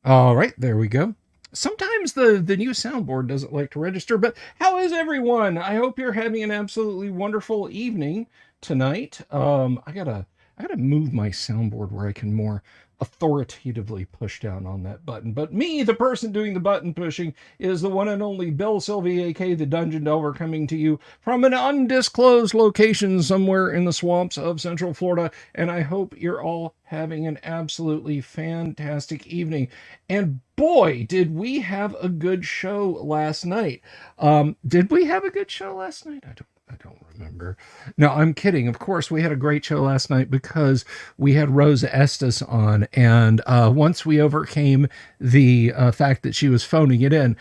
All right, there we go. Sometimes the new soundboard doesn't like to register, but how is everyone? I hope you're having an absolutely wonderful evening tonight. I gotta move my soundboard where I can more authoritatively push down on that button. But me, the person doing the button pushing, is the one and only Bill Sylvie, aka the Dungeon Delver, coming to you from an undisclosed location somewhere in the swamps of Central Florida. And I hope you're all having an absolutely fantastic evening. And boy, did we have a good show last night. Did we have a good show last night? I don't remember. No, I'm kidding. Of course, we had a great show last night because we had Rose Estes on, and once we overcame the fact that she was phoning it in,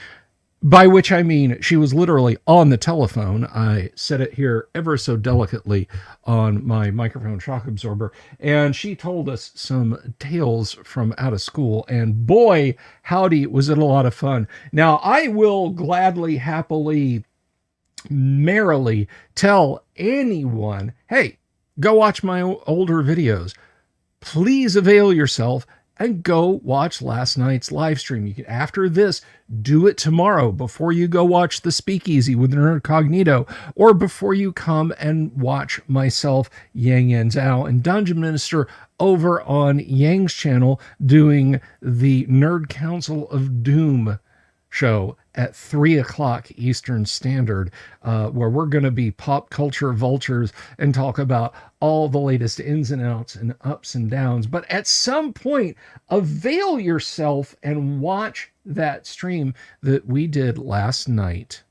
by which I mean she was literally on the telephone. I said it here ever so delicately on my microphone shock absorber, and she told us some tales from out of school. And boy, howdy, was it a lot of fun. Now, I will gladly, happily, merrily tell anyone, hey, go watch my older videos. Please avail yourself and go watch last night's live stream. You can, after this, do it tomorrow before you go watch the Speakeasy with Nerd Cognito, or before you come and watch myself, Yang Yan Zhao, and Dungeon Minister over on Yang's channel doing the Nerd Council of Doom show at 3 o'clock Eastern Standard, where we're going to be pop culture vultures and talk about all the latest ins and outs and ups and downs. But at some point, avail yourself and watch that stream that we did last night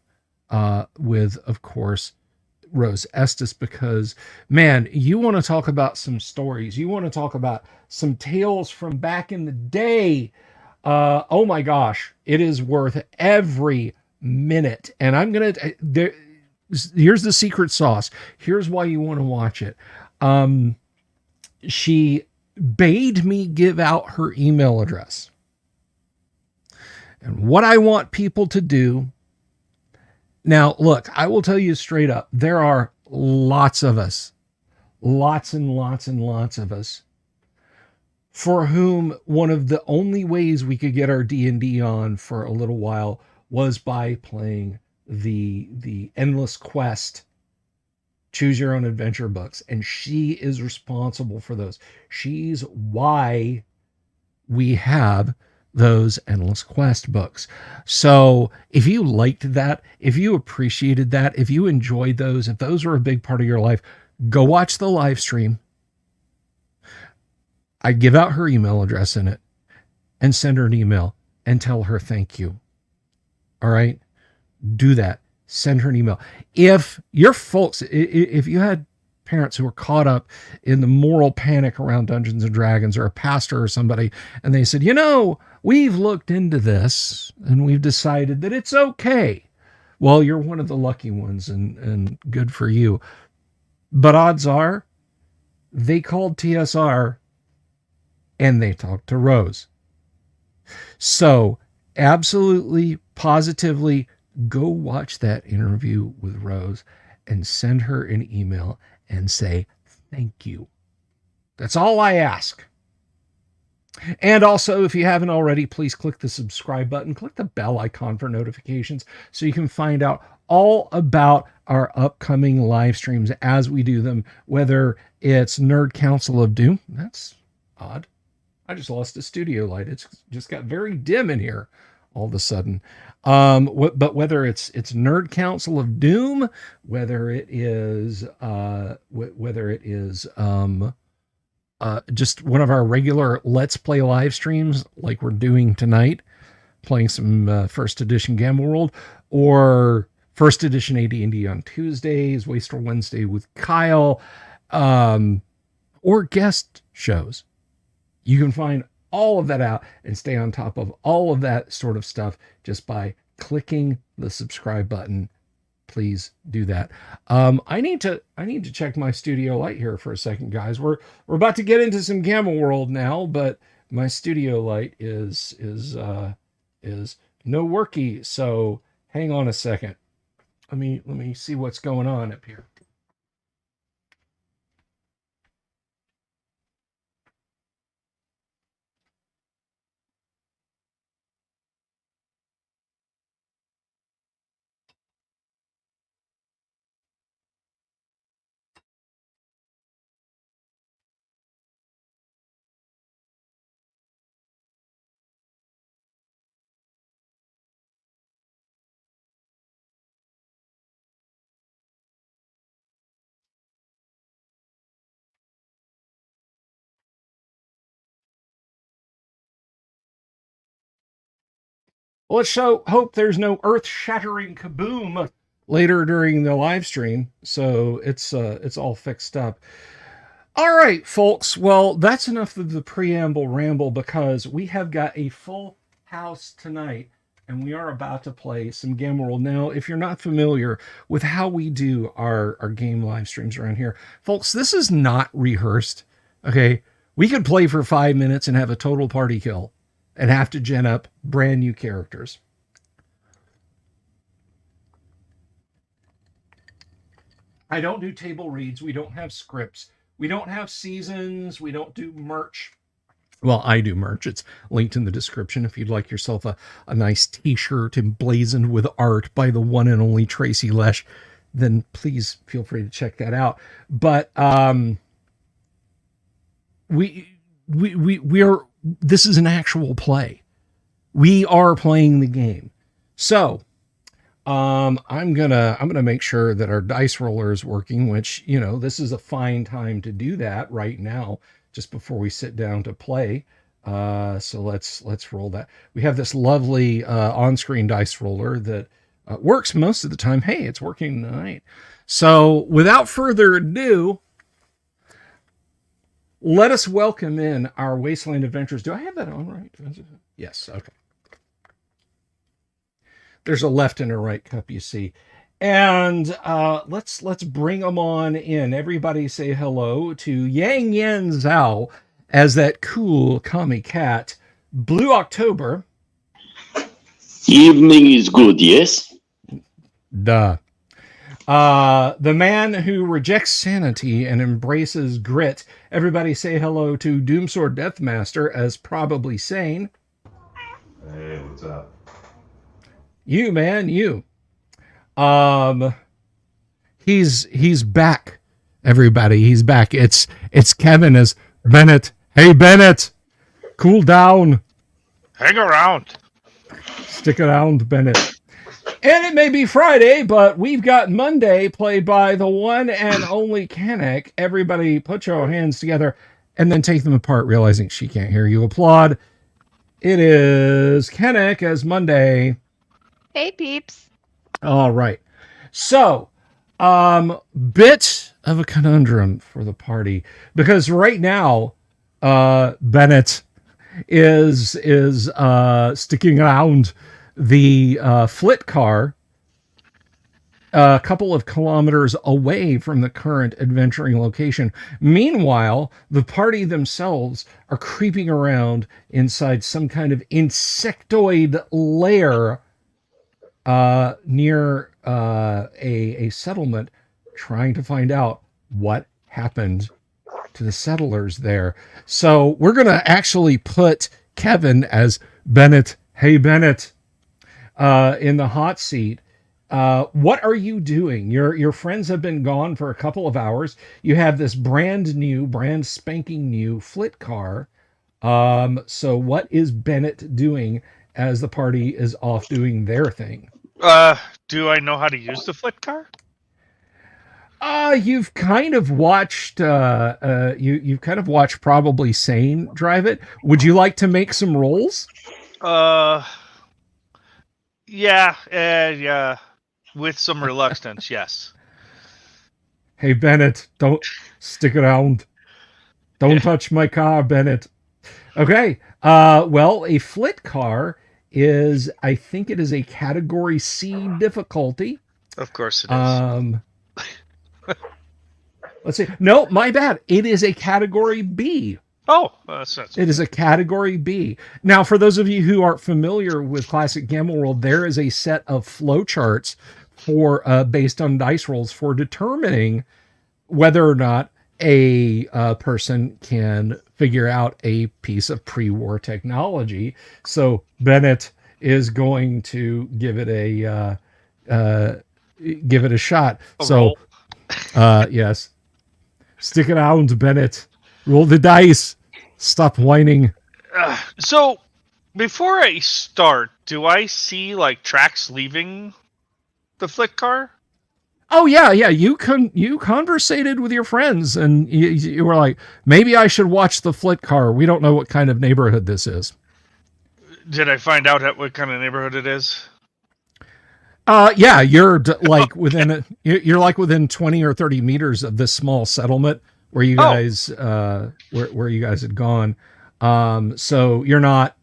with, of course, Rose Estes, because man, you want to talk about some stories, you want to talk about some tales from back in the day. Oh my gosh, it is worth every minute. And I'm gonna there. Here's the secret sauce. Here's why you want to watch it. Um, she bade me give out her email address, and what I want people to do now. Look, I will tell you straight up. There are lots of us, lots and lots and lots of us for whom one of the only ways we could get our D&D on for a little while was by playing the endless quest choose your own adventure books, and she is responsible for those. She's why we have those endless quest books. So if you liked that, if you appreciated that, if you enjoyed those, if those were a big part of your life, go watch the live stream. I give out her email address in it and send her an email and tell her thank you. All right? Do that. Send her an email. If your folks, if you had parents who were caught up in the moral panic around Dungeons and Dragons, or a pastor or somebody, and they said, we've looked into this and we've decided that it's okay. Well, you're one of the lucky ones, and good for you. But odds are they called TSR and they talked to Rose. So, absolutely, positively, go watch that interview with Rose and send her an email and say thank you. That's all I ask. And also, if you haven't already, please click the subscribe button, click the bell icon for notifications so you can find out all about our upcoming live streams as we do them, whether it's Nerd Council of Doom. That's odd. I just lost a studio light. It's just got very dim in here all of a sudden. But whether it's Nerd Council of Doom, whether it is just one of our regular Let's Play live streams like we're doing tonight, playing some first edition Gamma World, or first edition AD&D on Tuesdays, Waster Wednesday with Kyle, or guest shows. You can find all of that out and stay on top of all of that sort of stuff just by clicking the subscribe button. Please do that. I need to check my studio light here for a second, guys. We're about to get into some Gamma World now, but my studio light is no worky. So hang on a second. Let me see what's going on up here. Well, let's hope there's no earth-shattering kaboom later during the live stream, so it's all fixed up. All right, folks. Well, that's enough of the preamble ramble because we have got a full house tonight and we are about to play some Game World. Now, if you're not familiar with how we do our game live streams around here, folks, this is not rehearsed. Okay. We could play for 5 minutes and have a total party kill and have to gen up brand new characters. I don't do table reads. We don't have scripts. We don't have seasons. We don't do merch. Well, I do merch. It's linked in the description. If you'd like yourself a nice t-shirt emblazoned with art by the one and only Tracy Lesh, then please feel free to check that out. But we are, this is an actual play. We are playing the game. So I'm gonna make sure that our dice roller is working, which, you know, this is a fine time to do that right now, just before we sit down to play. So let's roll that. We have this lovely on-screen dice roller that works most of the time. Hey, it's working tonight. So without further ado, let us welcome in our Wasteland Adventures. Do I have that on right? Yes. Okay. There's a left and a right cup, you see. And let's bring them on in. Everybody say hello to Yang Yan Zhao as that cool commie cat. Blue October. Evening is good, yes? Duh. The man who rejects sanity and embraces grit. Everybody say hello to Doomsword Deathmaster as probably sane. Hey, what's up? You, man, you. He's back, everybody. He's back. It's Kevin as Bennett. Hey, Bennett, cool down. Hang around. Stick around, Bennett. And it may be Friday, but we've got Monday played by the one and only Kanek. Everybody put your hands together and then take them apart, realizing she can't hear you. Applaud. It is Kanek as Monday. Hey, peeps. All right. So, bit of a conundrum for the party because right now, Bennett is sticking around the flit car a couple of kilometers away from the current adventuring location. Meanwhile, the party themselves are creeping around inside some kind of insectoid lair near a settlement, trying to find out what happened to the settlers there. So we're going to actually put Kevin as Bennett. Hey, Bennett, in the hot seat. What are you doing? Your friends have been gone for a couple of hours. You have this brand spanking new flit car. So what is Bennett doing as the party is off doing their thing? Do I know how to use the flit car? You've kind of watched you've kind of watched probably Sane drive it. Would you like to make some rolls? Yeah, with some reluctance, yes. Hey, Bennett, don't stick around. Don't touch my car, Bennett. Okay. Well, a flit car is, I think it is a category C difficulty. Of course it is. Let's see. No, my bad. It is a category B. Oh, that's it is a category B. Now, for those of you who aren't familiar with Classic Gamble World, there is a set of flowcharts for based on dice rolls for determining whether or not a person can figure out a piece of pre-war technology. So Bennett is going to give it a shot. Yes, stick around, Bennett. Roll the dice. Stop whining. So, before I start, do I see like tracks leaving the flit car? Oh yeah. You conversated with your friends, and you were like, maybe I should watch the flit car. We don't know what kind of neighborhood this is. Did I find out what kind of neighborhood it is? Yeah, you're like you're like within 20 or 30 meters of this small settlement where you Oh. guys where you guys had gone. So you're not,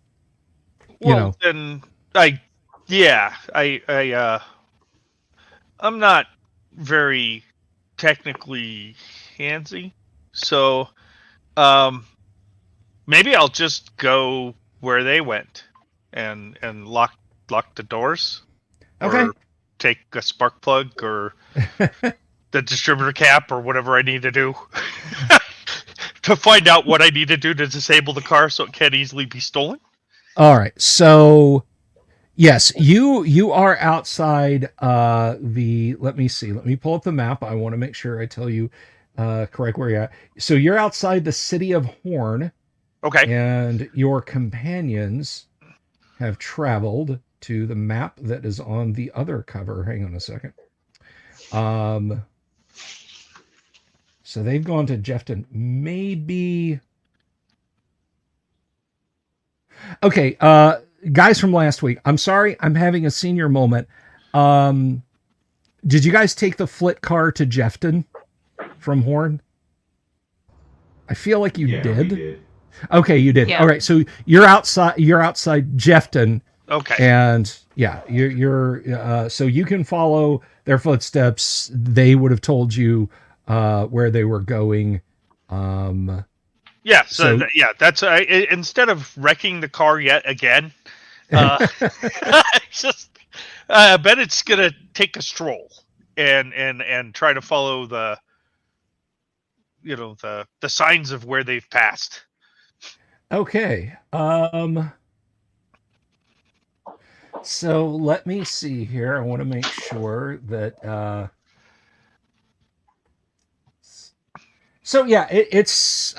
Well, then I'm not very technically handsy, so maybe I'll just go where they went and lock the doors, okay. or take a spark plug or the distributor cap or whatever I need to do to find out what I need to do to disable the car so it can't easily be stolen. All right. So yes, you are outside let me see. Let me pull up the map. I want to make sure I tell you correct where you're at. So you're outside the city of Horn, Okay. and your companions have traveled to the map that is on the other cover. Hang on a second. So they've gone to Jefton. Maybe. Okay, guys from last week. I'm sorry, I'm having a senior moment. Did you guys take the flit car to Jefton from Horn? I feel like you did. We did. Okay, you did. Yeah. All right, so you're outside Jefton. Okay. And yeah, you're so you can follow their footsteps. They would have told you where they were going. Yeah. So- That's instead of wrecking the car yet again. I bet it's gonna take a stroll and try to follow the the signs of where they've passed. Okay. So let me see here. I want to make sure that. So yeah, it's.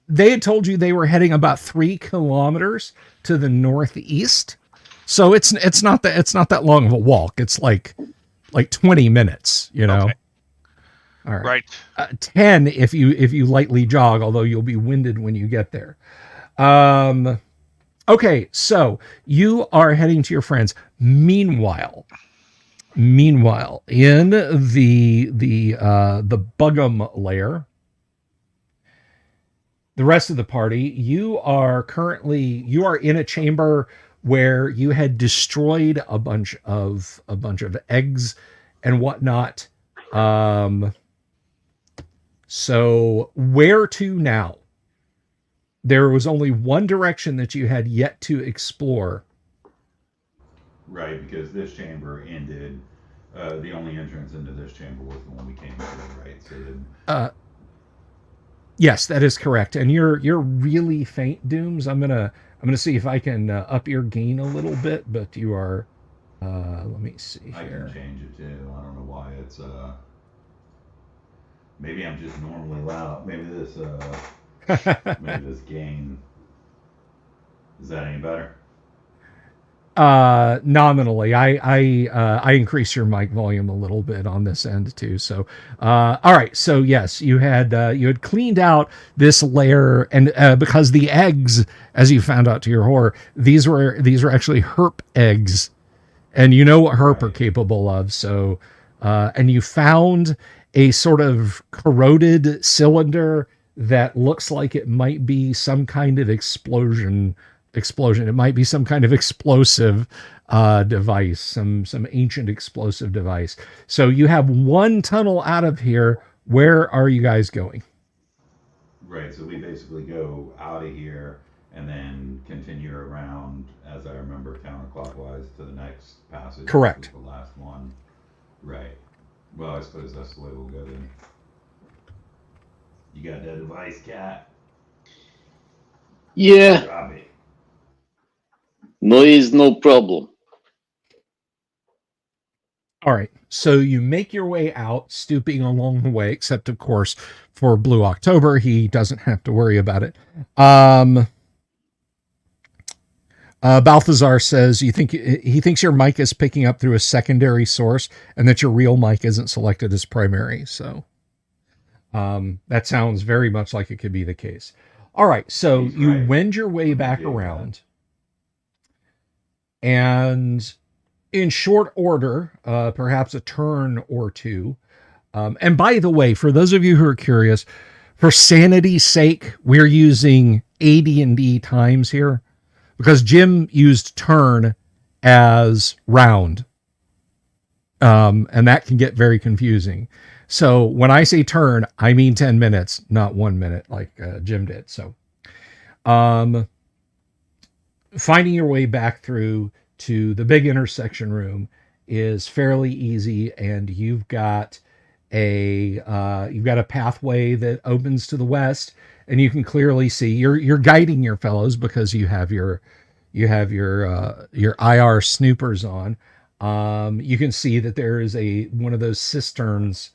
They had told you they were heading about 3 kilometers to the northeast. So it's not that long of a walk. It's like 20 minutes. Okay. All right. Right. 10 if you lightly jog, although you'll be winded when you get there. Okay, so you are heading to your friends. Meanwhile, in the Bugum lair, the rest of the party, you are in a chamber where you had destroyed a bunch of eggs and whatnot. So where to now? There was only one direction that you had yet to explore. Right, because this chamber ended. The only entrance into this chamber was the one we came through, right? So Yes, that is correct. And you're really faint, Dooms. I'm gonna see if I can up your gain a little bit, but you are. Let me see I here. can change it too. I don't know why it's. Maybe I'm just normally loud. Maybe this gain. Is that any better? Nominally, I increase your mic volume a little bit on this end too. So, all right. So yes, you had cleaned out this layer, and because the eggs, as you found out to your horror, these were actually herp eggs, and you know what herp are capable of. So, and you found a sort of corroded cylinder that looks like it might be some kind of explosion. It might be some kind of explosive device, some ancient explosive device. So you have one tunnel out of here. Where are you guys going? Right, so we basically go out of here and then continue around, as I remember, counterclockwise to the next passage. Correct. The last one. Right. Well, I suppose that's the way we'll go then. You got that device, Cat? Yeah, Drop it. noise, no problem. All right. So you make your way out, stooping along the way, except of course for Blue October, he doesn't have to worry about it. Balthazar says he thinks your mic is picking up through a secondary source and that your real mic isn't selected as primary. So that sounds very much like it could be the case. All right, so He's you right. wend your way back Yeah. around. And in short order, perhaps a turn or two. And by the way, for those of you who are curious, for sanity's sake, we're using AD&D times here because Jim used turn as round. And that can get very confusing. So when I say turn, I mean 10 minutes, not 1 minute like Jim did. So um, finding your way back through to the big intersection room is fairly easy, and you've got a pathway that opens to the west, and you can clearly see you're guiding your fellows because you have your IR snoopers on. You can see that there is one of those cisterns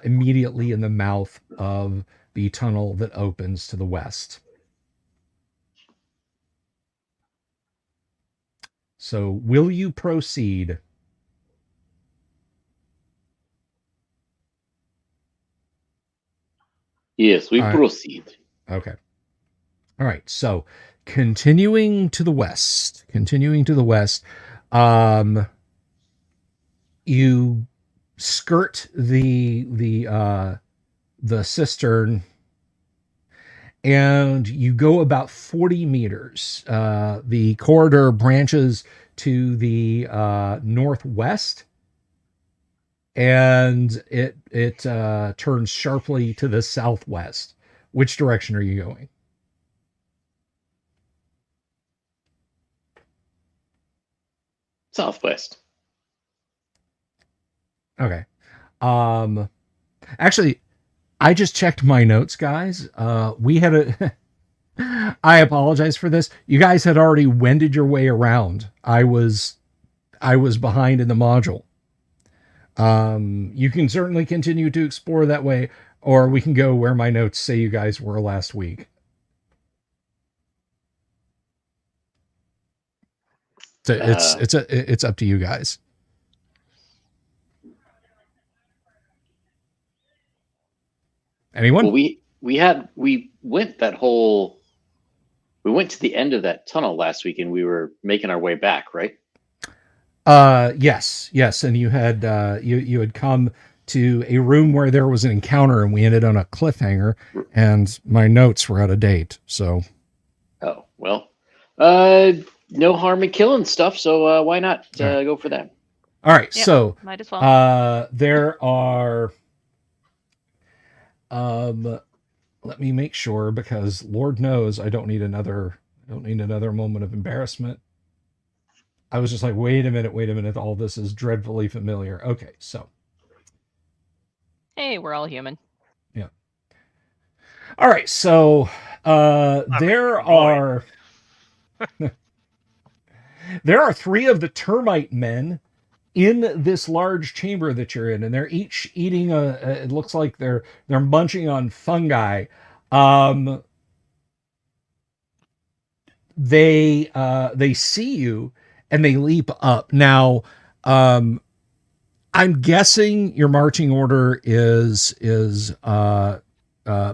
immediately in the mouth of the tunnel that opens to the west. So, will you proceed? Yes, we All right. proceed. Okay. All right. So, continuing to the west, you skirt the cistern, and you go about 40 meters. The corridor branches to the northwest, and it turns sharply to the southwest. Which direction are you going? Southwest. Okay. Actually, I just checked my notes, guys. We had a I apologize for this. You guys had already wended your way around. I was behind in the module. You can certainly continue to explore that way, or we can go where my notes say you guys were last week. So it's up to you guys. Anyone? Well, we went to the end of that tunnel last week, and we were making our way back, right? Yes, and you had you had come to a room where there was an encounter, and we ended on a cliffhanger, and my notes were out of date. So, oh well, no harm in killing stuff, so why not go for that? All right, Yep, so might as well. there are let me make sure, because Lord knows I don't need another moment of embarrassment. I was just like, wait a minute, all this is dreadfully familiar. Okay, so Hey, we're all human. yeah. All right, so there are there are three of the termite men in this large chamber that you're in, and they're each eating it looks like they're munching on fungi. They see you and they leap up. Now, I'm guessing your marching order is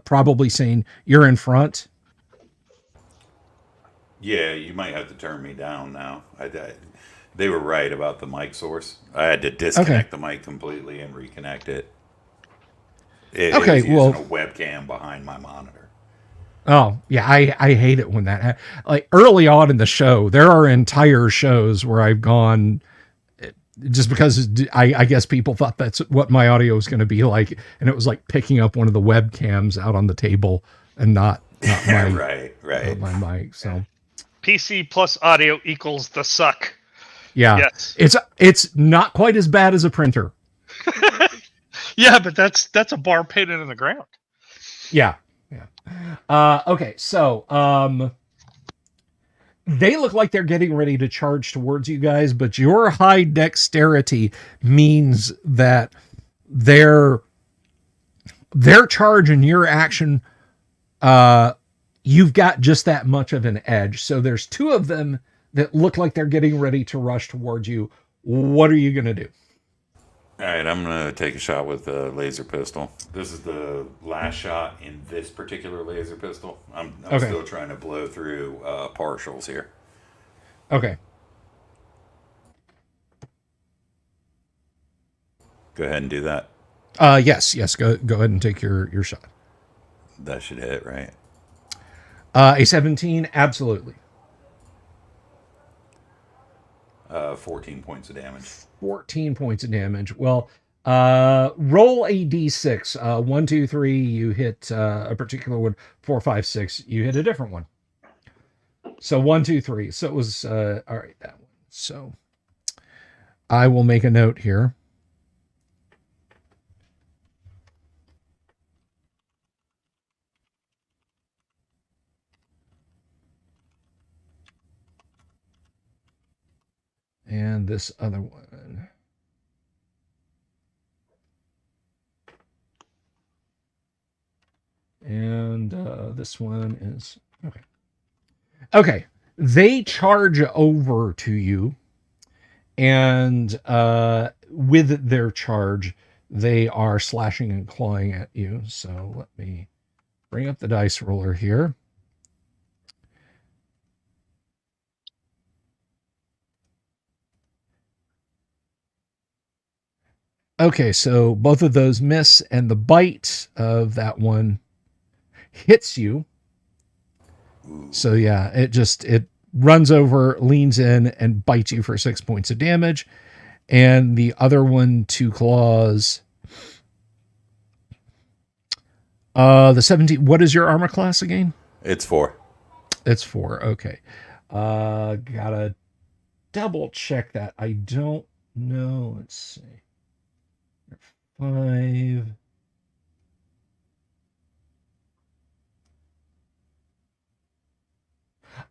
probably saying you're in front. Yeah, you might have to turn me down now. They were right about the mic source. I had to disconnect the mic completely and reconnect it. It Okay, was using well, a webcam behind my monitor. oh yeah, I hate it when that like early on in the show. There are entire shows where I've gone just because I guess people thought that's what my audio was going to be like, and it was like picking up one of the webcams out on the table and not my right. not my mic. So PC plus audio equals the suck. yeah, Yes. it's not quite as bad as a printer. Yeah, but that's a bar painted in the ground. Yeah. Okay, so they look like they're getting ready to charge towards you guys, but your high dexterity means that their charge and your action, you've got just that much of an edge. So there's two of them that look like they're getting ready to rush towards you. What are you going to do? All right, I'm going to take a shot with a laser pistol. This is the last shot in this particular laser pistol. I'm Okay. still trying to blow through partials here. Okay. Go ahead and do that. Yes. Go ahead and take your shot. That should hit, right? A 17, absolutely. 14 points of damage. 14 points of damage. Well, roll a d6. 1, 2, 3, you hit a particular one. 4, 5, 6, you hit a different one. So 1, 2, 3. So it was all right, that one. So I will make a note here. And this other one. And this one is okay. Okay. They charge over to you, and with their charge, they are slashing and clawing at you. So let me bring up the dice roller here. Okay, so both of those miss, and the bite of that one hits you. So yeah, it runs over, leans in, and bites you for 6 points of damage. And the other one, 2 claws. The 17. What is your armor class again? It's 4. It's 4. Okay. Gotta double check that. I don't know. Let's see. 5.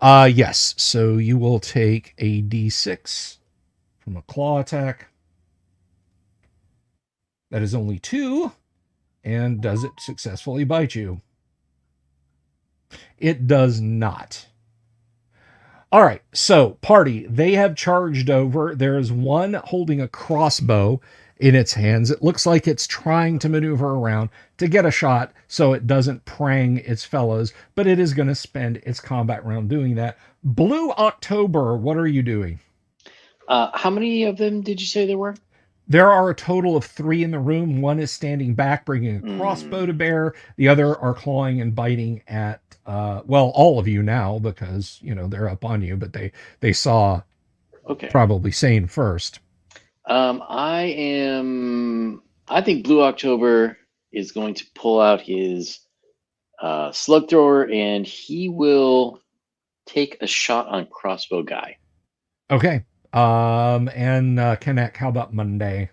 Yes. So you will take a d6 from a claw attack. That is only 2. And does it successfully bite you? It does not. All right. So, party, they have charged over. There is one holding a crossbow in its hands. It looks like it's trying to maneuver around to get a shot so it doesn't prang its fellows, but it is going to spend its combat round doing that. Blue October, what are you doing? How many of them did you say there were? There are a total of 3 in the room. One is standing back, bringing a crossbow to bear. The other are clawing and biting at, all of you now because, they're up on you, but they saw probably Sane first. I think Blue October is going to pull out his slug thrower, and he will take a shot on crossbow guy. Okay. And Kanek, how about Monday?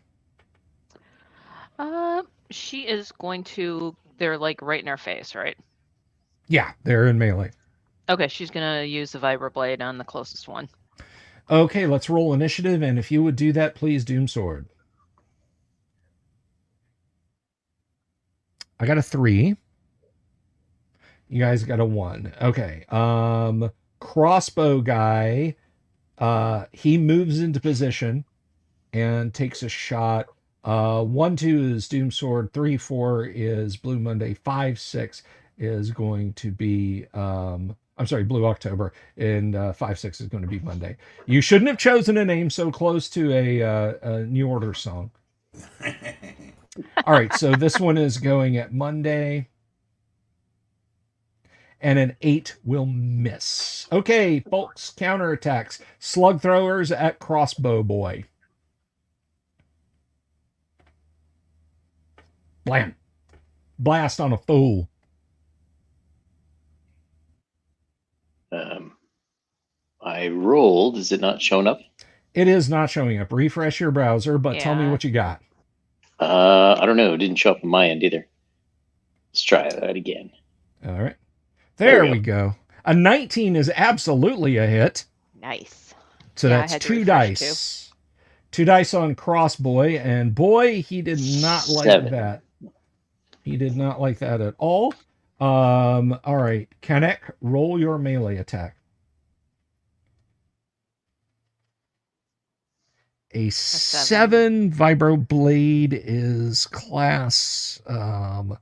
She is going to. They're like right in her face, right? Yeah, they're in melee. Okay, she's gonna use the vibroblade on the closest one. Okay, let's roll initiative, and if you would do that, please, Doom Sword. I got a 3. You guys got a 1. Okay. Crossbow guy. He moves into position and takes a shot. 1, 2 is Doom Sword. 3, 4 is Blue Monday. 5, 6 is going to be Blue October, and 5, 6 is going to be Monday. You shouldn't have chosen a name so close to a New Order song. All right, so this one is going at Monday. And an 8 will miss. Okay, folks, counterattacks. Slug throwers at crossbow boy. Blam. Blast on a fool. I rolled. Is it not showing up? It is not showing up. Refresh your browser, but tell me what you got. I don't know. It didn't show up on my end either. Let's try that again. All right. There we go. A 19 is absolutely a hit. Nice. So that's 2 dice. Too. 2 dice on Crossboy, and boy, he did not like that. He did not like that at all. All right. Kanek, roll your melee attack. A 7 vibroblade is class. Trying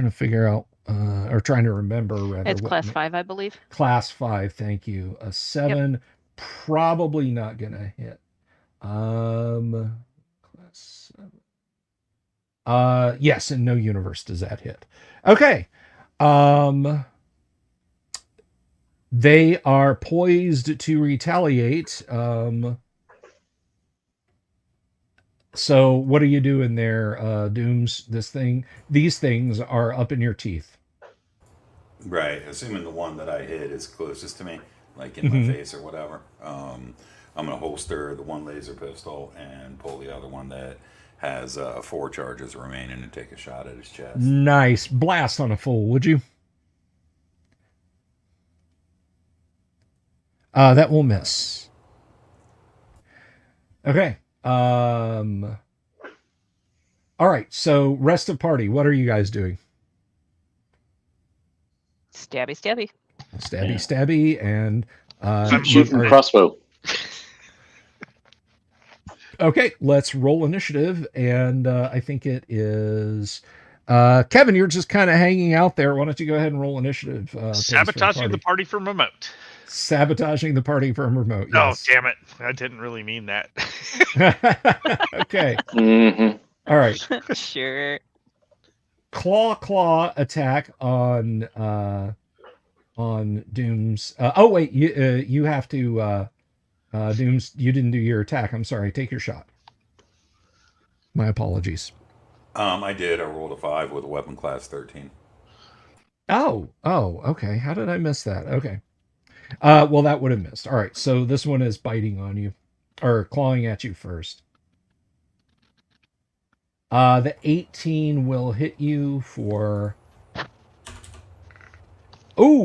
to figure out, or trying to remember rather. It's class 5, I believe. Class 5, thank you. A 7, probably not gonna hit. Class 7. Yes, in no universe does that hit. Okay. Um, they are poised to retaliate. So what are you doing there, Dooms? These things are up in your teeth. Right. Assuming the one that I hit is closest to me, like in my Hmm. face or whatever. I'm gonna holster the one laser pistol and pull the other one that has 4 charges remaining and take a shot at his chest. Nice blast on a fool, would you? That will miss. Okay. All right. So rest of party, what are you guys doing? Stabby, stabby. Stabby, Yeah. stabby, and I'm you Shooting are crossbow. okay. Let's roll initiative, and I think it is Kevin. You're just kind of hanging out there. Why don't you go ahead and roll initiative, please, for the sabotaging the party? party from remote. Sabotaging the party from remote. Oh, Yes. damn it. I didn't really mean that. Okay. Mm-hmm. All right. Sure. Claw attack on Doom's. Oh wait, you have to Doom's. You didn't do your attack. I'm sorry. Take your shot. My apologies. I did. I rolled a 5 with a weapon class 13. Oh, okay. How did I miss that? Okay. Well, that would have missed. All right. So this one is biting on you, or clawing at you first. The 18 will hit you for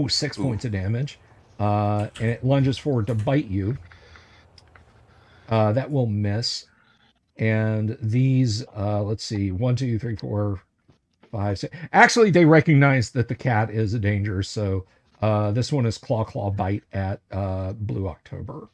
6 Ooh. points of damage. And it lunges forward to bite you. That will miss. And these, let's see, 1, 2, 3, 4, 5, 6. Actually, they recognize that the cat is a danger, so this one is claw bite at Blue October.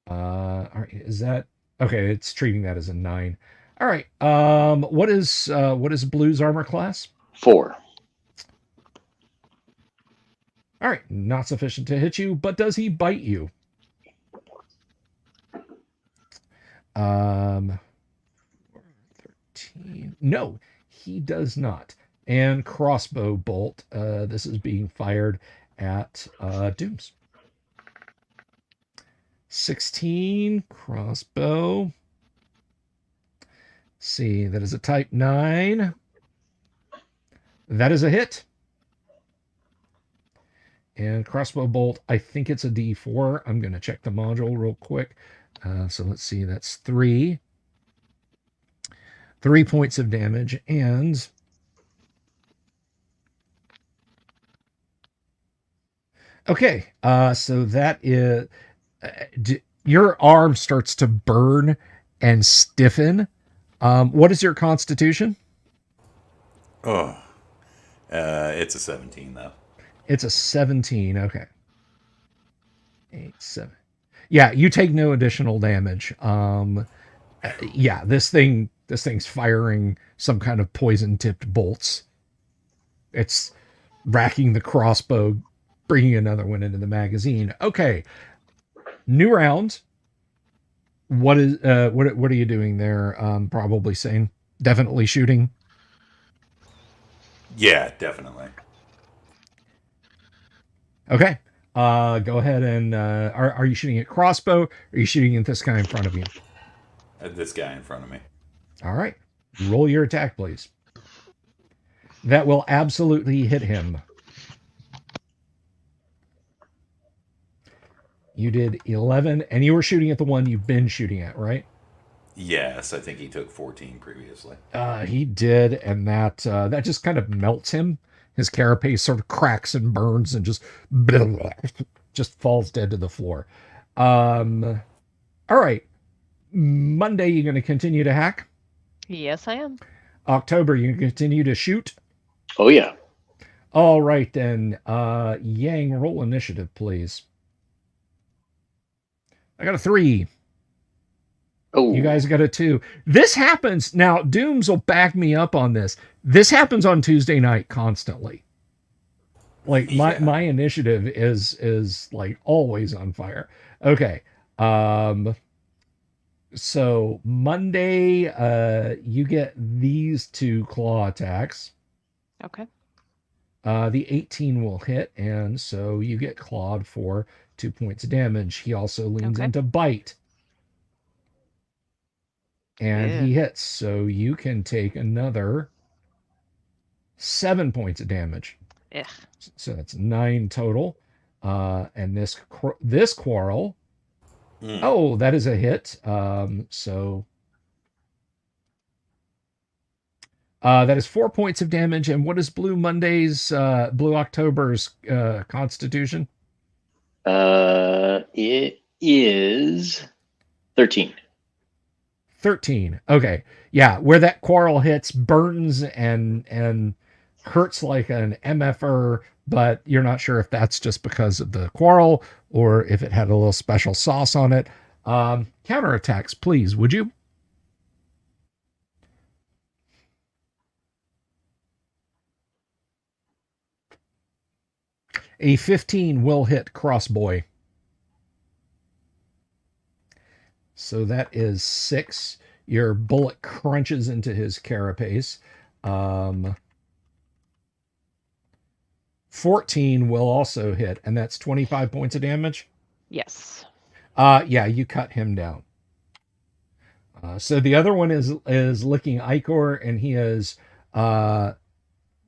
All right, is that okay? It's treating that as a 9. All right. What is Blue's armor class? 4. All right, not sufficient to hit you, but does he bite you? Um, 13. No, he does not. And crossbow bolt. This is being fired at Dooms. 16 crossbow. See, that is a type 9. That is a hit. And crossbow bolt, I think it's a D4. I'm going to check the module real quick. So let's see, that's 3. 3 points of damage. And okay, so that is your arm starts to burn and stiffen. What is your constitution? Oh, it's a 17 though. It's a 17. Okay. 8, 7. Yeah, you take no additional damage. Yeah, this thing's firing some kind of poison tipped bolts. It's racking the crossbow, bringing another one into the magazine. Okay, new round. What are you doing there? Probably sane. Definitely shooting. Yeah, definitely. Okay. Go ahead and are you shooting at crossbow? Or are you shooting at this guy in front of you? This guy in front of me. All right. Roll your attack, please. That will absolutely hit him. You did 11, and you were shooting at the one you've been shooting at, right? Yes, I think he took 14 previously. He did, and that just kind of melts him. His carapace sort of cracks and burns and just falls dead to the floor. All right. Monday, you're going to continue to hack. Yes, I am. October, you continue to shoot. Oh, yeah. All right, then. Yang, roll initiative, please. I got a 3. Oh, You guys got a 2. This happens now. Dooms will back me up on this. This happens on Tuesday night constantly. Like my initiative is like always on fire. Okay. So Monday, you get these two claw attacks. Okay. The 18 will hit, and so you get clawed for 2 points of damage. He also leans Okay. into bite, and Yeah. he hits, so you can take another 7 points of damage. Ugh. So that's 9 total. And this quarrel, Mm. oh, that is a hit. So that is 4 points of damage. And what is Blue October's Constitution? It is 13. 13. Okay. Yeah, where that quarrel hits burns and hurts like an MFR, but you're not sure if that's just because of the quarrel or if it had a little special sauce on it. Counterattacks, please, would you? A 15 will hit Crossboy. So that is 6. Your bullet crunches into his carapace. 14 will also hit, and that's 25 points of damage. Yes. Yeah, you cut him down. So the other one is licking Icor, and he is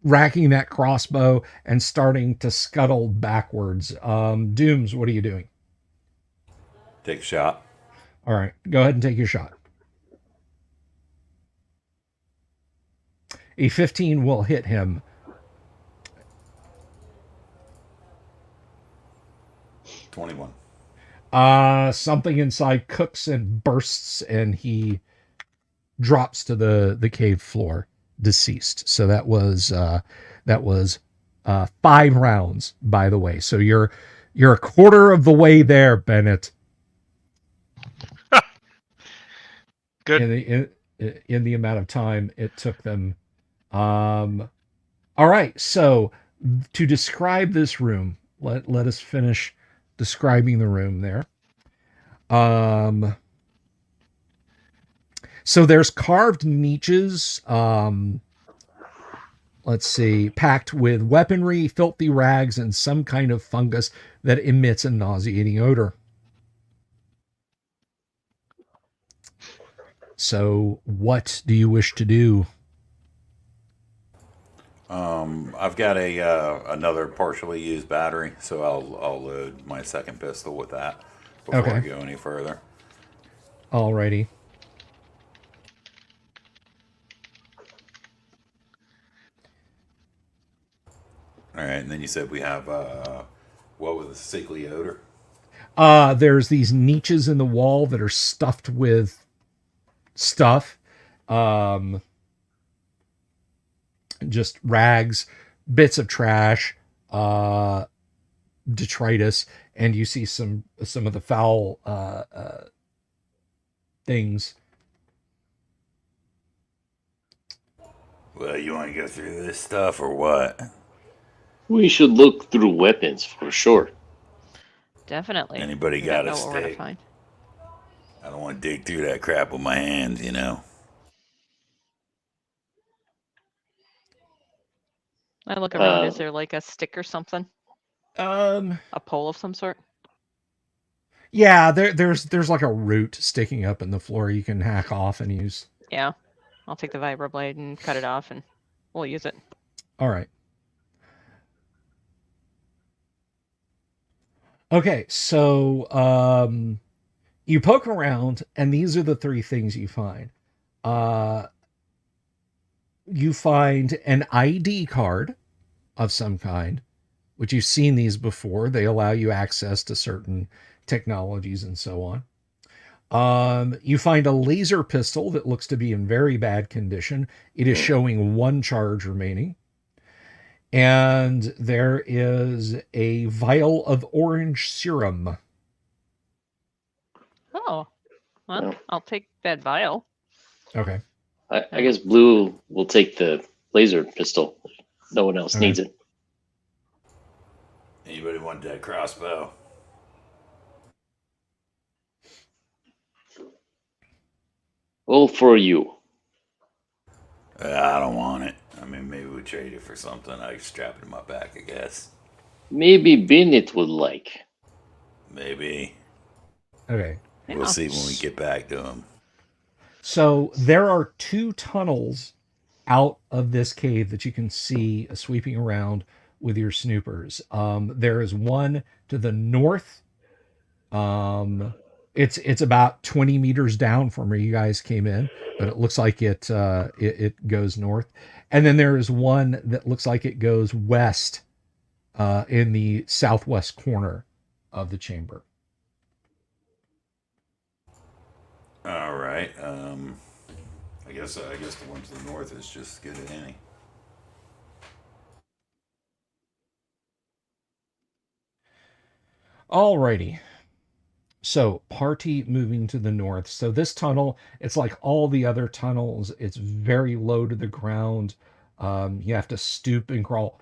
racking that crossbow and starting to scuttle backwards. Dooms, what are you doing? Take a shot. All right, go ahead and take your shot. A 15 will hit him. 21. Something inside cooks and bursts, and he drops to the cave floor, deceased. So that was 5 rounds, by the way. So you're a quarter of the way there, Bennett. Good. In the amount of time it took them. All right. So to describe this room, let us finish describing the room there. So there's carved niches. Let's see, packed with weaponry, filthy rags, and some kind of fungus that emits a nauseating odor. So, what do you wish to do? I've got another partially used battery, so I'll load my second pistol with that before I Okay, go any further. alrighty. All right, and then you said we have what was the sickly odor? There's these niches in the wall that are stuffed with stuff. Um, just rags, bits of trash, detritus, and you see some of the foul things. Well, you want to go through this stuff or what? We should look through weapons for sure. Definitely. Anybody We got don't a know what we're gonna stick? find. I don't want to dig through that crap with my hands, you know. I look around. Uh, Is there like a stick or something? Um, A pole of some sort? yeah, there's like a root sticking up in the floor you can hack off and use. Yeah. I'll take the vibroblade and cut it off, and we'll use it. All right. Okay, so you poke around, and these are the 3 things you find. Uh, you find an ID card of some kind, which you've seen these before. They allow you access to certain technologies and so on. You find a laser pistol that looks to be in very bad condition. It is showing 1 charge remaining. And there is a vial of orange serum. Oh. Well, Well. I'll take that vial. Okay. I guess Blue will take the laser pistol. No one else Okay. needs it. Anybody want that crossbow? All for you. I don't want it. I mean, maybe we trade it for something. I strap it in my back, I guess. Maybe Bennett would like. Maybe. Okay. We'll Yeah. see when we get back to him. So there are 2 tunnels out of this cave that you can see sweeping around with your snoopers. There is one to the north. It's about 20 meters down from where you guys came in, but it looks like it goes north. And then there is one that looks like it goes west in the southwest corner of the chamber. All right. I guess the one to the north is just as good as any. Alrighty. So party moving to the north. So this tunnel, it's like all the other tunnels. It's very low to the ground. You have to stoop and crawl,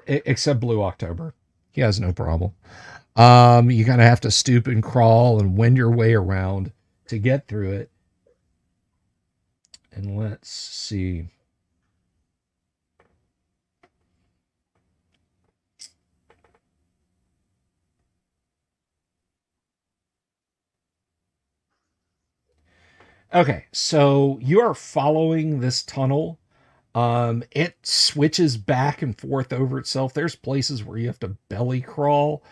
except Blue October. He has no problem. You kind of have to stoop and crawl and wend your way around to get through it. And let's see. Okay, so you are following this tunnel. It switches back and forth over itself. There's places where you have to belly crawl.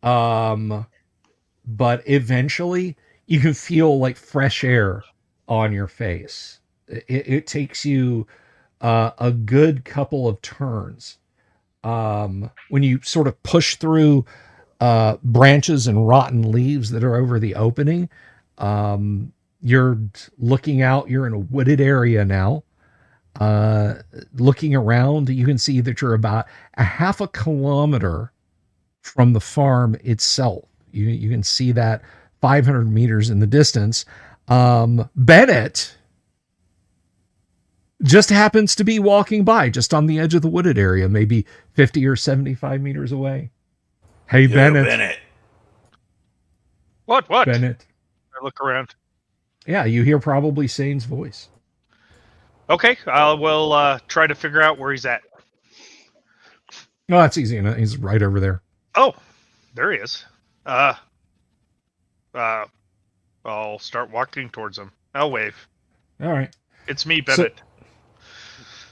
Um, but eventually you can feel like fresh air on your face. It takes you a good couple of turns. When you sort of push through branches and rotten leaves that are over the opening, you're looking out. You're in a wooded area now. Looking around, you can see that you're about a half a kilometer from the farm itself. You can see that 500 meters in the distance. Bennett just happens to be walking by just on the edge of the wooded area, maybe 50 or 75 meters away. Hey, Yo, Bennett. Bennett. What? Bennett. I look around. Yeah, you hear probably Sane's voice. Okay, I will try to figure out where he's at. No, that's easy enough. He's right over there. Oh, there he is. I'll start walking towards him. I'll wave. All right. It's me, Bennett.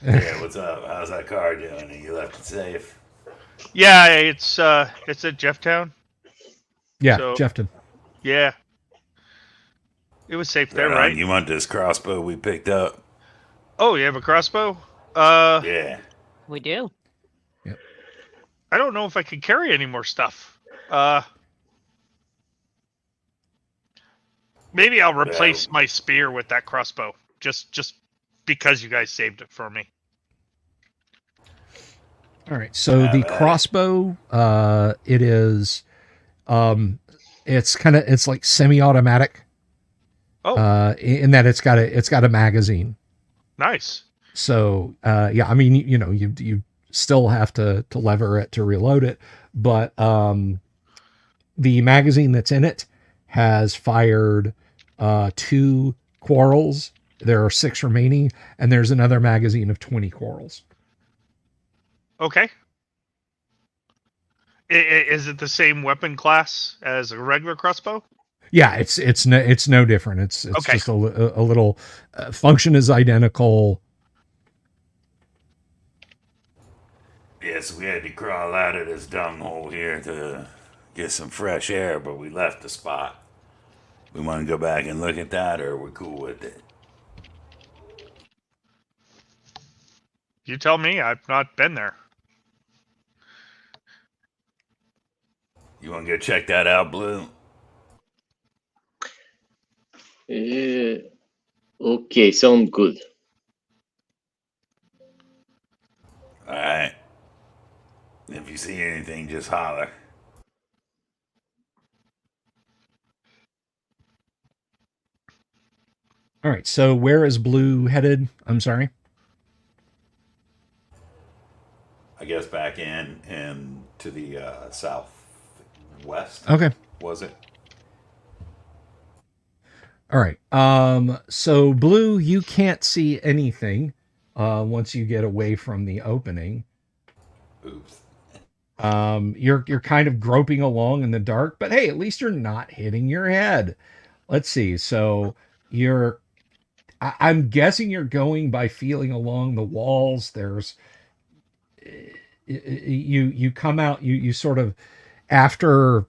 Yeah, what's up? How's that car doing? You left it safe? Yeah, it's at Jefftown. Yeah, So- Jeffton. Yeah. It was safe there, on. right? You want this crossbow we picked up? Oh, you have a crossbow? Yeah. We do. I don't know if I can carry any more stuff. Maybe I'll replace my spear with that crossbow. Just because you guys saved it for me. All right. So the crossbow, it is, it's like semi-automatic. Oh. In that it's got a magazine. Nice. So, yeah, I mean, you still have to lever it to reload it, but the magazine that's in it has fired 2 quarrels. There are 6 remaining, and there's another magazine of 20 quarrels. Okay. Is it the same weapon class as a regular crossbow? Yeah, it's no different. It's okay. Just a little function is identical. Yes, we had to crawl out of this dung hole here to get some fresh air, but we left the spot. We want to go back and look at that, or we're cool with it. You tell me. I've not been there. You want to go check that out, Blue? Okay, sound good. All right. If you see anything, just holler. All right. So where is Blue headed? I'm sorry. I guess back in and to the southwest. Okay. Was it? All right. So Blue, you can't see anything once you get away from the opening. Oops. You're kind of groping along in the dark, but hey, at least you're not hitting your head. Let's see. So you're I'm guessing you're going by feeling along the walls. There's you come out, you sort of, after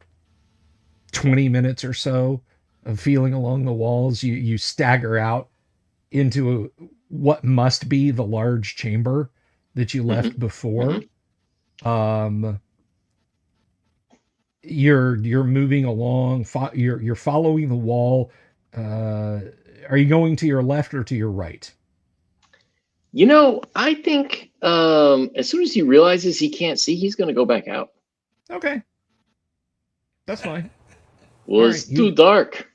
20 minutes or so of feeling along the walls, you stagger out into what must be the large chamber that you left before. Um, you're moving along. You're following the wall. Are you going to your left or to your right? I think as soon as he realizes he can't see, he's going to go back out. Okay, that's fine. Well, All it's right, too dark.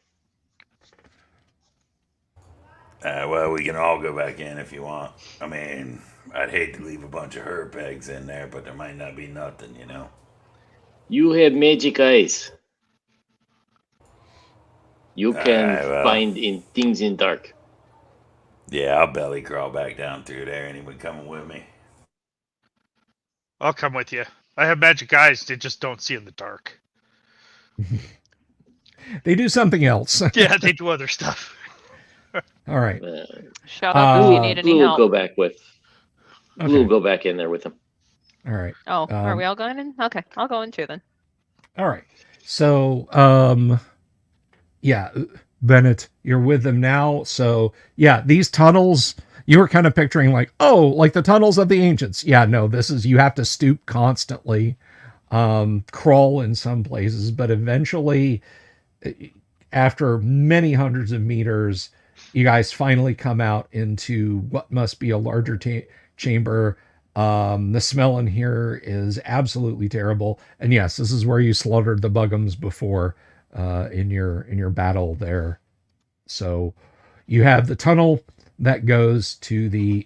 Well, we can all go back in if you want. I mean, I'd hate to leave a bunch of herb pegs in there, but there might not be nothing, you know? You have magic eyes. You can well, find in things in dark. yeah, I'll belly crawl back down through there. Anyone coming with me? I'll come with you. I have magic eyes. They just don't see in the dark. They do something else. Yeah, they do other stuff. All right. Shout out if you need any Blue will help. go back with. Blue Okay. will go back in there with him. All right. Oh, are we all going in? Okay, I'll go in too then. All right. So, yeah, Bennett, you're with them now. So, yeah, these tunnels, you were kind of picturing like, oh, like the tunnels of the ancients. Yeah, no, this is, you have to stoop constantly, crawl in some places, but eventually, after many hundreds of meters, you guys finally come out into what must be a larger chamber. The smell in here is absolutely terrible. And yes, this is where you slaughtered the Buggums before, in your battle there. So you have the tunnel that goes to the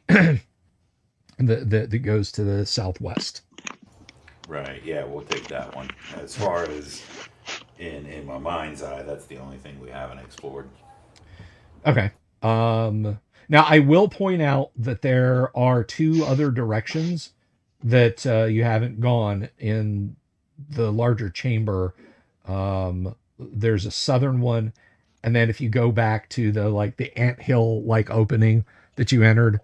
that goes to the southwest. Right, yeah, we'll take that one. As far as in my mind's eye, that's the only thing we haven't explored. Okay. Now I will point out that there are two other directions that you haven't gone in the larger chamber. There's a southern one, and then if you go back to the anthill like opening that you entered,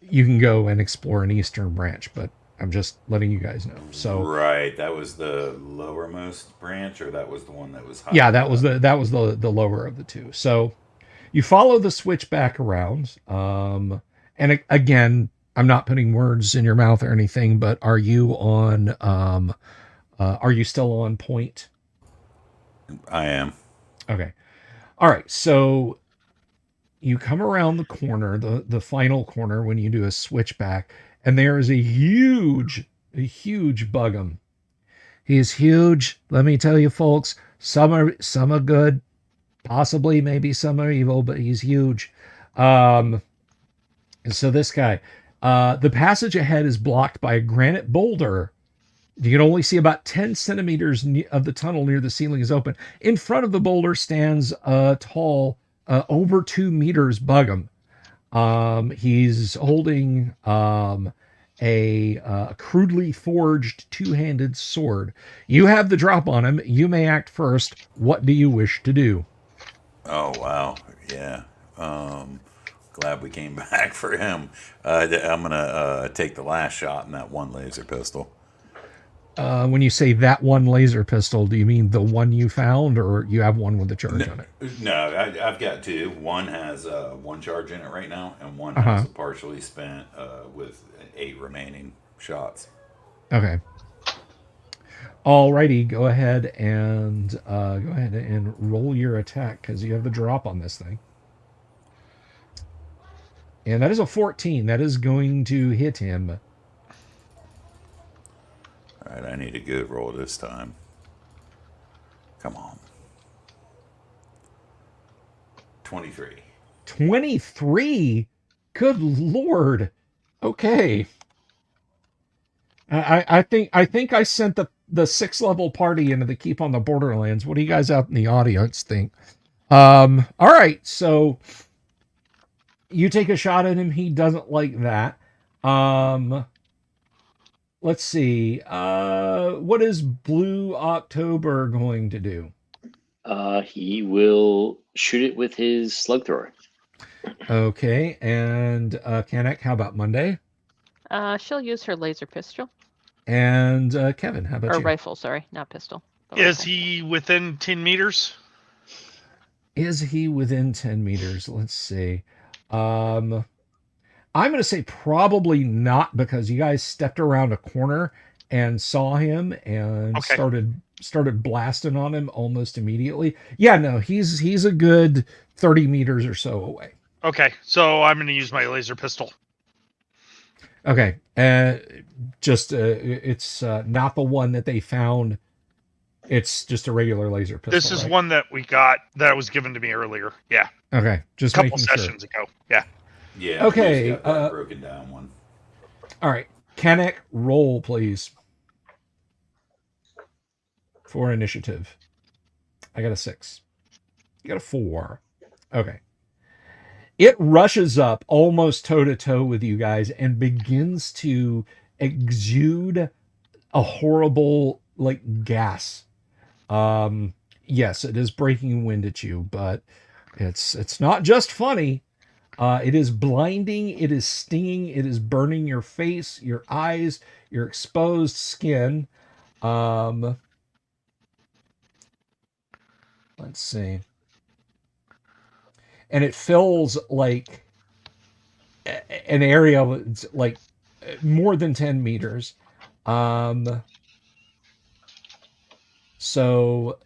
you can go and explore an eastern branch. But I'm just letting you guys know. So right, that was the lowermost branch, or that was the one that was higher? yeah, that was the lower of the two. So you follow the switch back around. And again, I'm not putting words in your mouth or anything, but are you still on point? I am. Okay. All right. So you come around the corner, the final corner when you do a switchback, and there is a huge Buggum. He's huge. Let me tell you, folks, some are good, possibly maybe some are evil, but he's huge. So this guy, the passage ahead is blocked by a granite boulder. You can only see about 10 centimeters of the tunnel near the ceiling is open. In front of the boulder stands a tall, over 2 meters Buggum. He's holding a crudely forged two-handed sword. You have the drop on him. You may act first. What do you wish to do? Oh, wow. Yeah. Glad we came back for him. I'm going to take the last shot in that one laser pistol. When you say that one laser pistol, do you mean the one you found, or you have one with a charge on it? No, I've got two. One has one charge in it right now, and one has a partially spent with 8 remaining shots. Okay. Alrighty, go ahead and roll your attack because you have the drop on this thing. And that is a 14. That is going to hit him. All right, I need a good roll this time. Come on. 23. 23? Good Lord. Okay. I think I sent the 6th level party into the Keep on the Borderlands. What do you guys out in the audience think? All right, so you take a shot at him. He doesn't like that. Let's see. What is Blue October going to do? He will shoot it with his slug thrower. Okay, and Kanek, how about Monday? She'll use her laser pistol And Kevin, how about or you? rifle. Sorry, not pistol. but Is rifle. he within 10 meters? Is he within 10 meters? Let's see. I'm going to say probably not because you guys stepped around a corner and saw him and Okay. started blasting on him almost immediately. Yeah, no, he's a good 30 meters or so away. Okay, so I'm going to use my laser pistol. Okay, it's not the one that they found. It's just a regular laser pistol. This is right? one that we got that was given to me earlier. Yeah, Okay, a just couple making sure. sessions ago. Yeah. Yeah. Okay, Blue's got that broken down one. All right, Kanek, roll please for initiative. I got a 6. You got a 4. Okay. It rushes up almost toe to toe with you guys and begins to exude a horrible like gas. Yes, it is breaking wind at you, but it's not just funny. It is blinding, it is stinging, it is burning your face, your eyes, your exposed skin. Let's see. And it fills like an area that's like more than 10 meters. So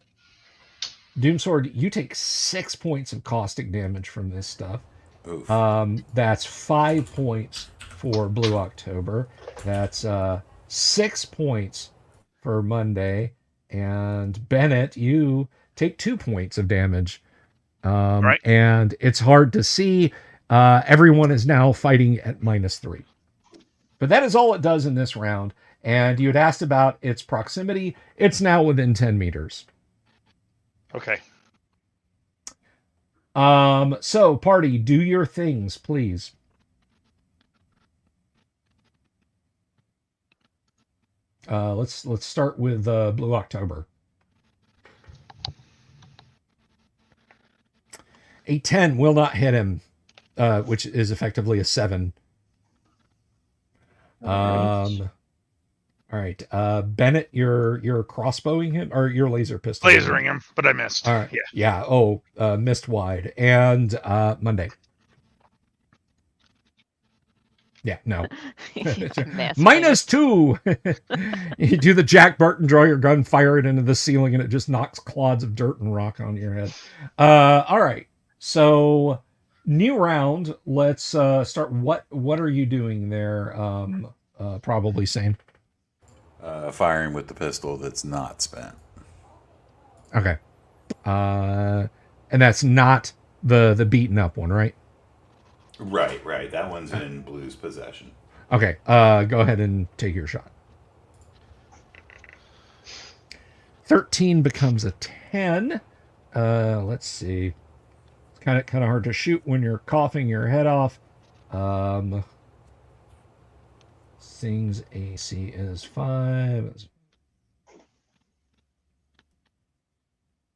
Doomsword, you take 6 points of caustic damage from this stuff. Oof. That's 5 points for Blue October. That's 6 points for Monday. And Bennett, you take 2 points of damage. Right. And it's hard to see. Everyone is now fighting at -3. But that is all it does in this round. And you had asked about its proximity. It's now within 10 meters. Okay. So party, do your things, please. Let's start with Blue October. A 10 will not hit him, which is effectively a 7. All right. Bennett, you're crossbowing him or your laser pistol? Lasering him, but I missed. All right. Yeah. Yeah. Oh, missed wide. And Monday. Yeah, no. -2. You do the Jack Burton, draw your gun, fire it into the ceiling, and it just knocks clods of dirt and rock on your head. All right. So new round. Let's start. What are you doing there? Probably same. Firing with the pistol that's not spent. Okay. And that's not the beaten up one, right? Right. That one's in Blue's possession. Okay. Go ahead and take your shot. 13 becomes a 10. Let's see. It's kind of hard to shoot when you're coughing your head off. Things AC is 5.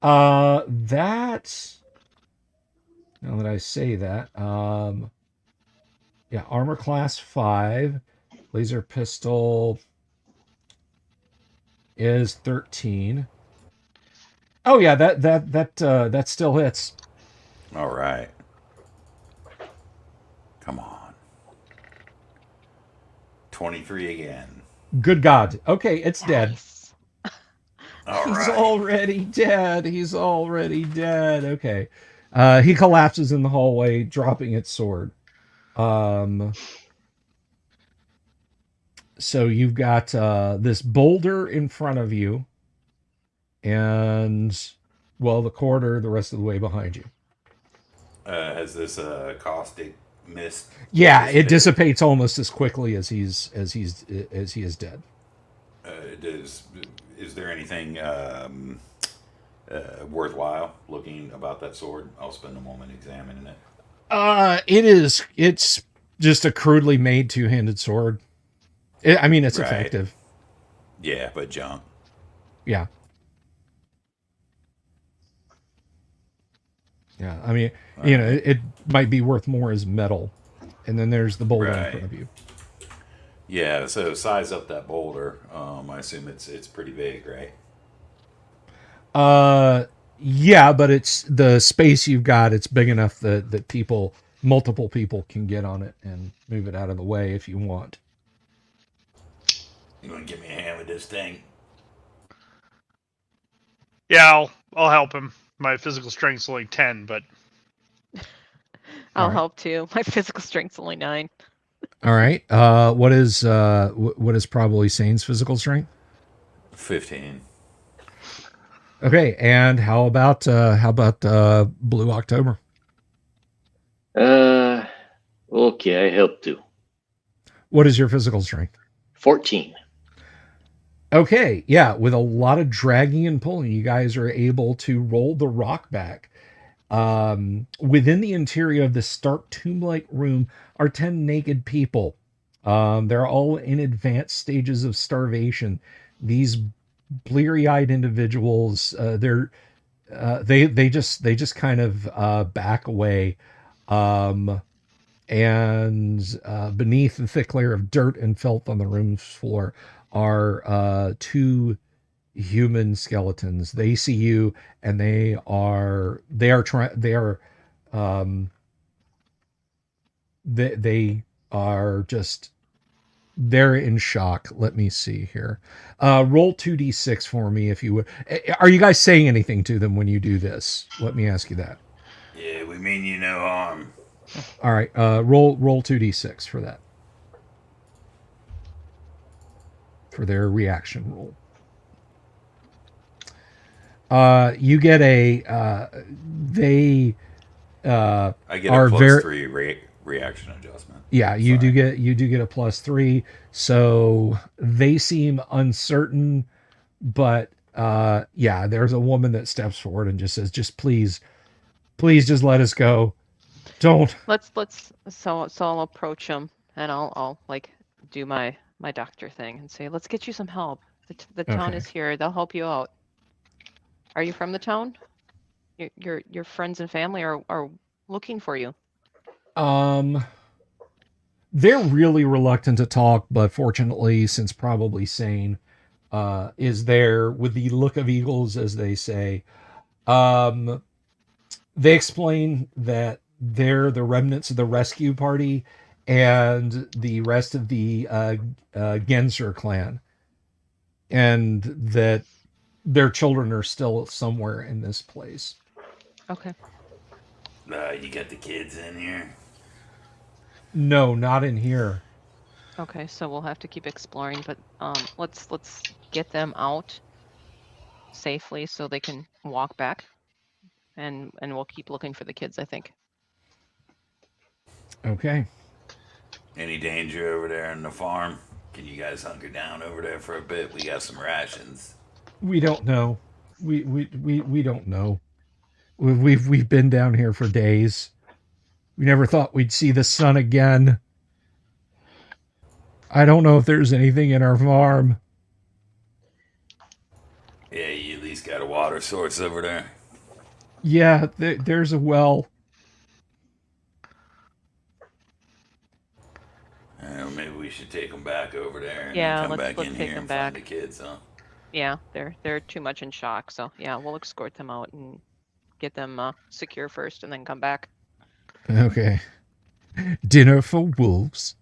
That. Now that I say that, yeah, armor class 5, laser pistol is 13. Oh yeah, that still hits. All right. Come on. 23 again. Good God. Okay, it's dead. Nice. All He's right. already dead. He's already dead. Okay. He collapses in the hallway, dropping its sword. So you've got this boulder in front of you, and well, the corridor the rest of the way behind you. Has this caustic mist? Yeah, it dissipates almost as quickly as he is dead. Is there anything worthwhile looking about that sword? I'll spend a moment examining it. It's just a crudely made two-handed sword. I mean, it's Right. effective. Yeah, but junk. Yeah. Yeah. I mean, All right. it might be worth more as metal. And then there's the boulder in front Right. of you. Yeah. So size up that boulder. I assume it's pretty big, right? Uh, yeah, but it's the space you've got. It's big enough that multiple people can get on it and move it out of the way if you want. You want to give me a hand with this thing? Yeah, I'll help him. My physical strength's only 10, but I'll All right. help too. My physical strength's only 9. All right. What is probably Sane's physical strength? 15. Okay. And how about Blue October? Okay, I help too. What is your physical strength? 14. Okay, yeah, with a lot of dragging and pulling, you guys are able to roll the rock back. Within the interior of this stark tomb-like room are 10 naked people. They're all in advanced stages of starvation. These bleary-eyed individuals, they just kind of back away. Um, and beneath the thick layer of dirt and filth on the room's floor are two human skeletons. They see you, and um, they are just they're in shock. Let me see here. Roll 2d6 for me if you would. Are you guys saying anything to them when you do this? Let me ask you that. Yeah, we mean you no harm. All right, roll 2d6 for that. For their reaction roll. You get they I get a are plus very 3 reaction adjustment. yeah, Sorry. you do get a +3, so they seem uncertain, but yeah, there's a woman that steps forward and just says, just please just let us go. Don't. So I'll approach him and I'll like do my doctor thing and say, let's get you some help. The town Okay. is here. They'll help you out. Are you from the town? Your friends and family are looking for you. Um they're really reluctant to talk, but fortunately, since probably Sane is there with the look of eagles, as they say, um, they explain that they're the remnants of the rescue party and the rest of the Genser clan, and that their children are still somewhere in this place. Okay. You got the kids in here? No, not in here. Okay, so we'll have to keep exploring, but let's get them out safely so they can walk back, and we'll keep looking for the kids, I think. Okay. Any danger over there in the farm? Can you guys hunker down over there for a bit? We got some rations. We don't know. We don't know. We've been down here for days. We never thought we'd see the sun again. I don't know if there's anything in our farm. Yeah, you at least got a water source over there. Yeah, there's a well. Maybe we should take them back over there and then Yeah, come let's back in take here them and find the back. kids, huh? Yeah, they're too much in shock, so yeah, we'll escort them out and get them secure first, and then come back. Okay. Dinner for wolves.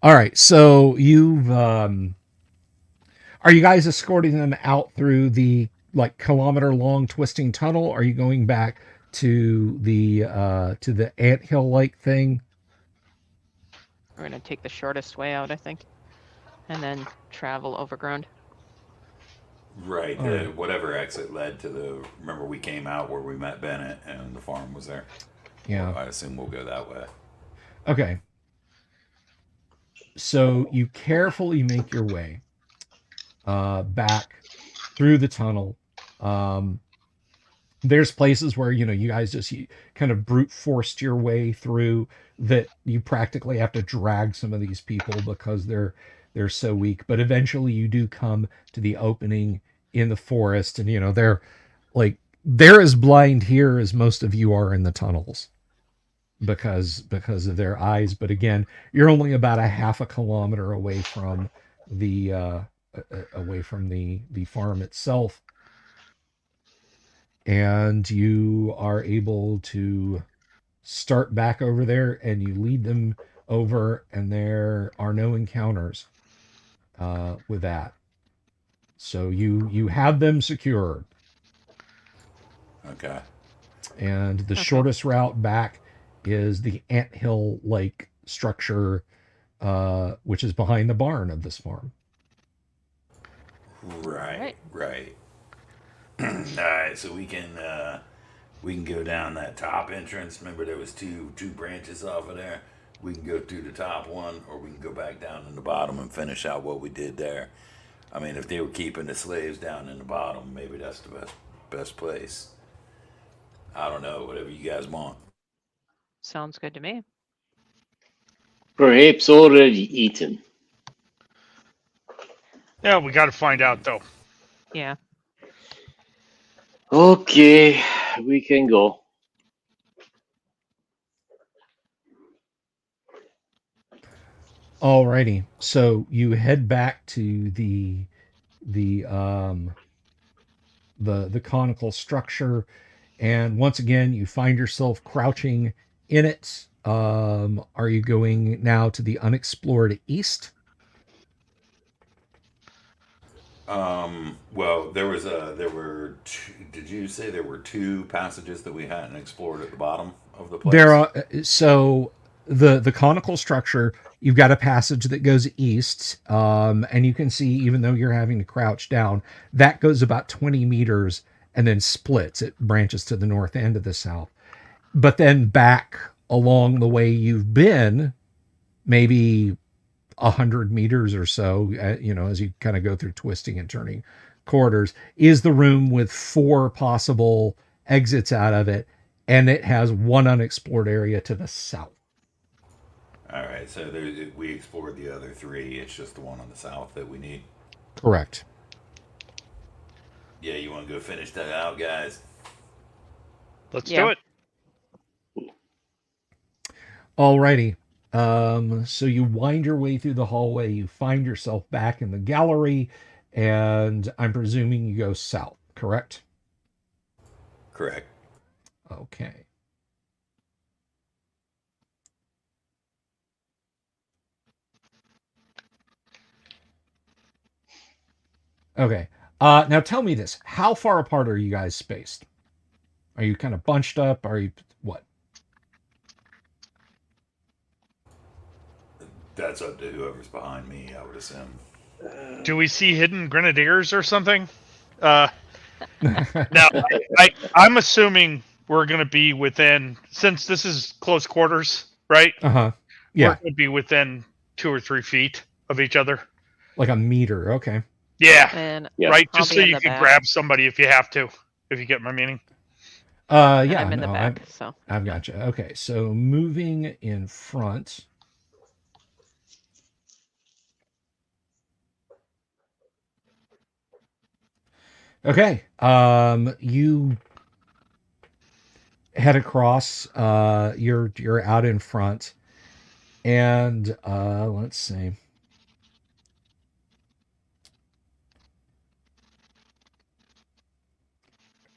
All right. So you've are you guys escorting them out through the like kilometer long twisting tunnel? Or are you going back to the anthill like thing? We're gonna take the shortest way out, I think, and then travel overground. Right, All right. whatever exit led to the. Remember, we came out where we met Bennett and the farm was there. Yeah. Well, I assume we'll go that way. Okay. So you carefully make your way back through the tunnel. There's places where you guys just kind of brute forced your way through, that you practically have to drag some of these people because they're so weak. But eventually you do come to the opening in the forest, and they're as blind here as most of you are in the tunnels because of their eyes. But again, you're only about a half a kilometer away from the farm itself, and you are able to start back over there, and you lead them over, and there are no encounters with that. So you have them secured, Okay. and the Okay. shortest route back is the anthill like structure, which is behind the barn of this farm. Right. Right. All right. So we can go down that top entrance. Remember, there was two branches off of there. We can go through the top one, or we can go back down in the bottom and finish out what we did there. I mean, if they were keeping the slaves down in the bottom, maybe that's the best place. I don't know. Whatever you guys want. Sounds good to me. Perhaps already eaten. Yeah, we got to find out though. Yeah. Okay, we can go. Alrighty, so you head back to the conical structure, and once again you find yourself crouching in it. Are you going now to the unexplored east? Well, there were two, did you say there were two passages that we hadn't explored at the bottom of the There place? are so the conical structure. You've got a passage that goes east, and you can see, even though you're having to crouch down, that goes about 20 meters and then splits. It branches to the north and to the south. But then back along the way you've been, maybe 100 meters or so, as you kind of go through twisting and turning corridors, is the room with four possible exits out of it, and it has one unexplored area to the south. All right, so we explored the other three. It's just the one on the south that we need. Correct. Yeah, you want to go finish that out, guys? Let's Yeah. do it. Alrighty. So you wind your way through the hallway. You find yourself back in the gallery, and I'm presuming you go south, correct? Correct. Okay. Okay. Now tell me this. How far apart are you guys spaced? Are you kind of bunched up? Are you what? That's up to whoever's behind me, I would assume. Do we see hidden grenadiers or something? Now, I'm assuming we're going to be within, since this is close quarters, right? Uh-huh. We're Yeah. going to be within 2 or 3 feet of each other. Like a meter. Okay. Yeah, And Yeah. right. I'll Just be so in you the can back. grab somebody if you have to, if you get my meaning. And Yeah, I'm in the no, back, so I've got you. Okay, so moving in front. Okay. You head across. You're out in front, and let's see.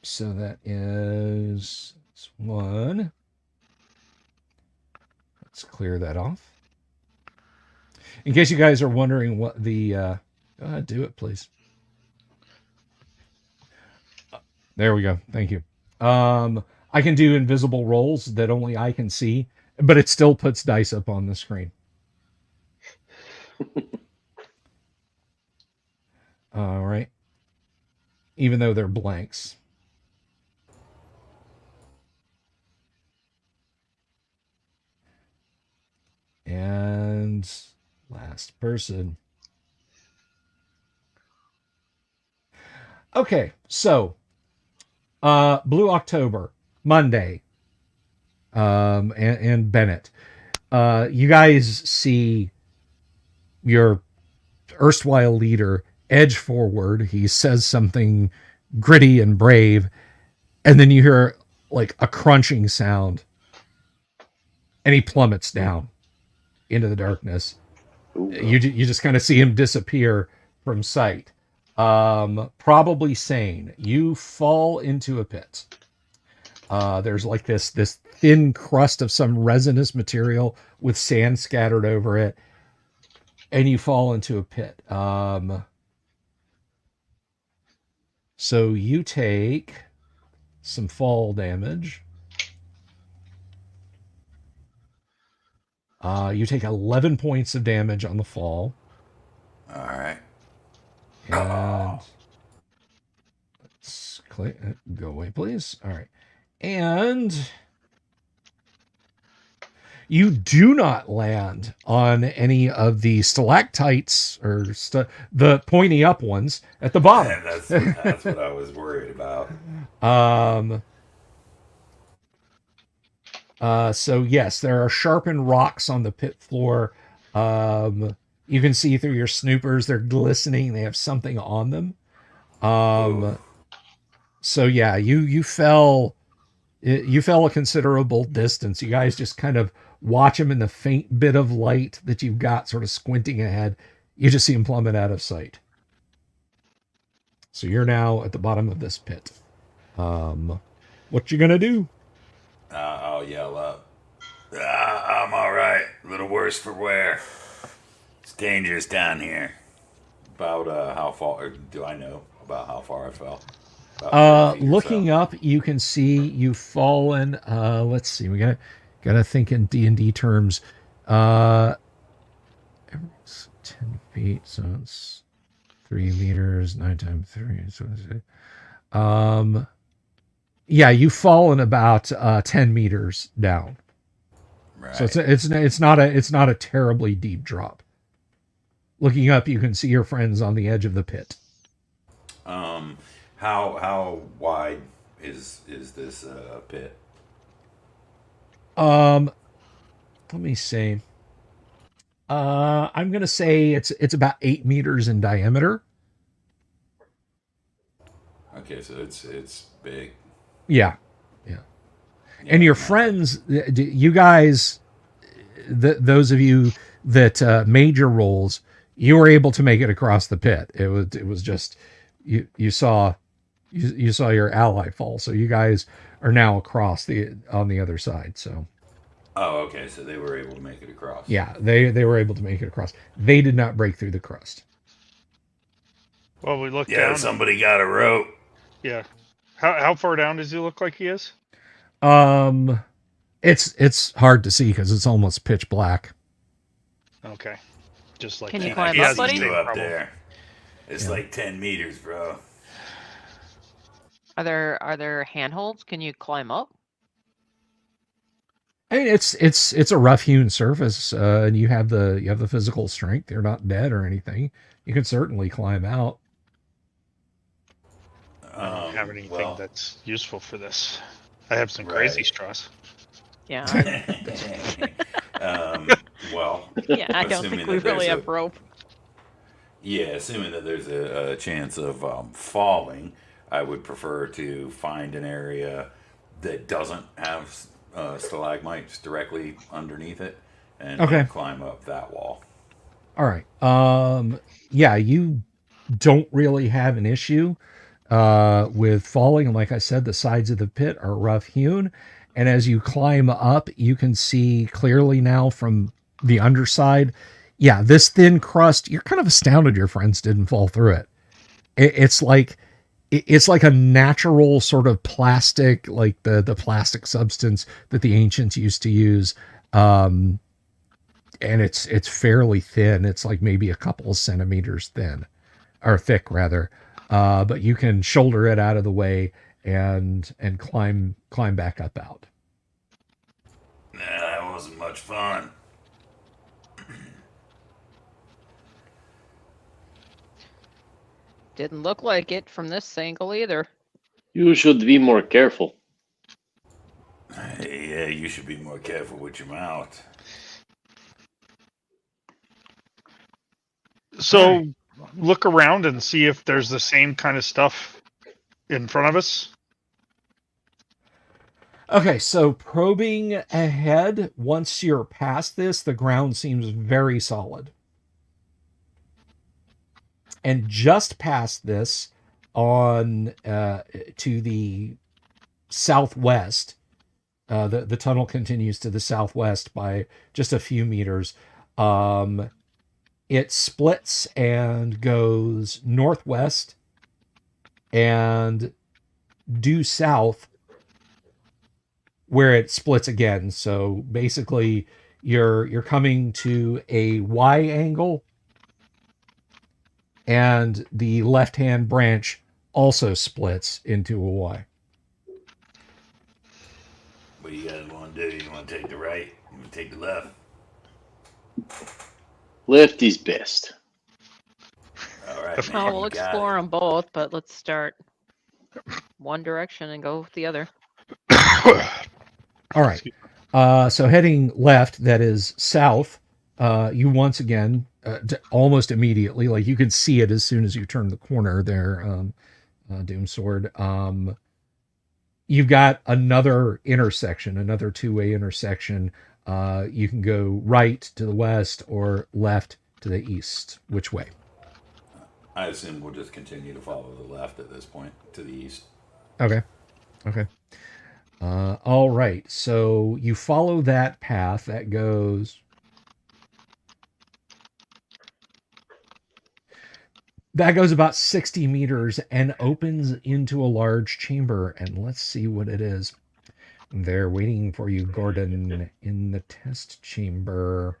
So that is one. Let's clear that off. In case you guys are wondering what the go ahead, do it, please. There we go. Thank you. I can do invisible rolls that only I can see, but it still puts dice up on the screen. All right. Even though they're blanks. And last person. Okay, so Blue October, Monday, and Bennett. You guys see your erstwhile leader edge forward. He says something gritty and brave, and then you hear like a crunching sound, and he plummets down into the darkness. Ooh. You just kind of see him disappear from sight. Probably sane. You fall into a pit. There's like this thin crust of some resinous material with sand scattered over it, and you fall into a pit. So you take some fall damage. You take 11 points of damage on the fall. All right. And let's go away, please. All right. And you do not land on any of the stalactites or the pointy up ones at the bottom. That's what I was worried about. So yes, there are sharpened rocks on the pit floor. You can see through your snoopers; they're glistening. They have something on them. So yeah, you fell a considerable distance. You guys just kind of watch him in the faint bit of light that you've got, sort of squinting ahead. You just see him plummet out of sight. So you're now at the bottom of this pit. What you gonna do? I'll yell up. I'm all right. A little worse for wear. It's dangerous down here. About how far do I know about how far I fell? About 30 feet or Looking so. up, you can see you've fallen. Let's see. We gotta think in D&D terms. It's 10 feet, so it's 3 meters. 9 times 3. So yeah, you've fallen about 10 meters down. Right. So it's not a terribly deep drop. Looking up, you can see your friends on the edge of the pit. How wide is this pit? Let me see. I'm gonna say it's about 8 meters in diameter. Okay, so it's big. Yeah. Yeah, And your not- friends, you guys, those of you that made your rolls, you were able to make it across the pit. It was just you saw your ally fall, so you guys are now across on the other side. So Oh, okay. So they were able to make it across. yeah, they were able to make it across. They did not break through the crust. Well, we look Yeah, down. somebody got a rope. Yeah. How far down does he look like he is? It's hard to see because it's almost pitch black. Okay. Just like Can you that. climb He up, has the buddy? same You up problem. there? It's Yeah. like 10 meters, bro. Are there handholds? Can you climb up? I mean, it's a rough hewn surface, and you have the physical strength. You're not dead or anything. You can certainly climb out. I don't have anything Well, that's useful for this. I have some Right. crazy straws. Yeah. well, Yeah, I don't assuming think we that there's really a- have rope. yeah, assuming that there's a chance of falling, I would prefer to find an area that doesn't have stalagmites directly underneath it and Okay. climb up that wall. All right. Yeah, you don't really have an issue with falling. And like I said, the sides of the pit are rough hewn. And as you climb up, you can see clearly now from the underside. Yeah, this thin crust, you're kind of astounded your friends didn't fall through it. It's like a natural sort of plastic, like the plastic substance that the ancients used to use. And it's fairly thin. It's like maybe a couple of centimeters thin, or thick rather. But you can shoulder it out of the way and climb back up out. Nah, that wasn't much fun. Didn't look like it from this angle either. You should be more careful. Yeah, you should be more careful with your mouth. So Alright. look around and see if there's the same kind of stuff in front of us. Okay, so probing ahead, once you're past this, the ground seems very solid. And just past this, on to the southwest, the tunnel continues to the southwest by just a few meters. It splits and goes northwest and due south, where it splits again. So basically, you're coming to a Y angle, and the left-hand branch also splits into a Y. What do you guys want to do? You want to take the right? You want to take the left? Left is best. All right, man. Oh, we'll you got explore it. them both, but let's start one direction and go with the other. All right. So heading left, that is south, you once again, almost immediately, like you can see it as soon as you turn the corner there, Doom Sword. You've got another intersection, another two-way intersection. You can go right to the west or left to the east. Which way? I assume we'll just continue to follow the left at this point to the east. Okay. Okay. All right. So you follow that path that goes. That goes about 60 meters and opens into a large chamber. And let's see what it is. They're waiting for you, Gordon, in the test chamber.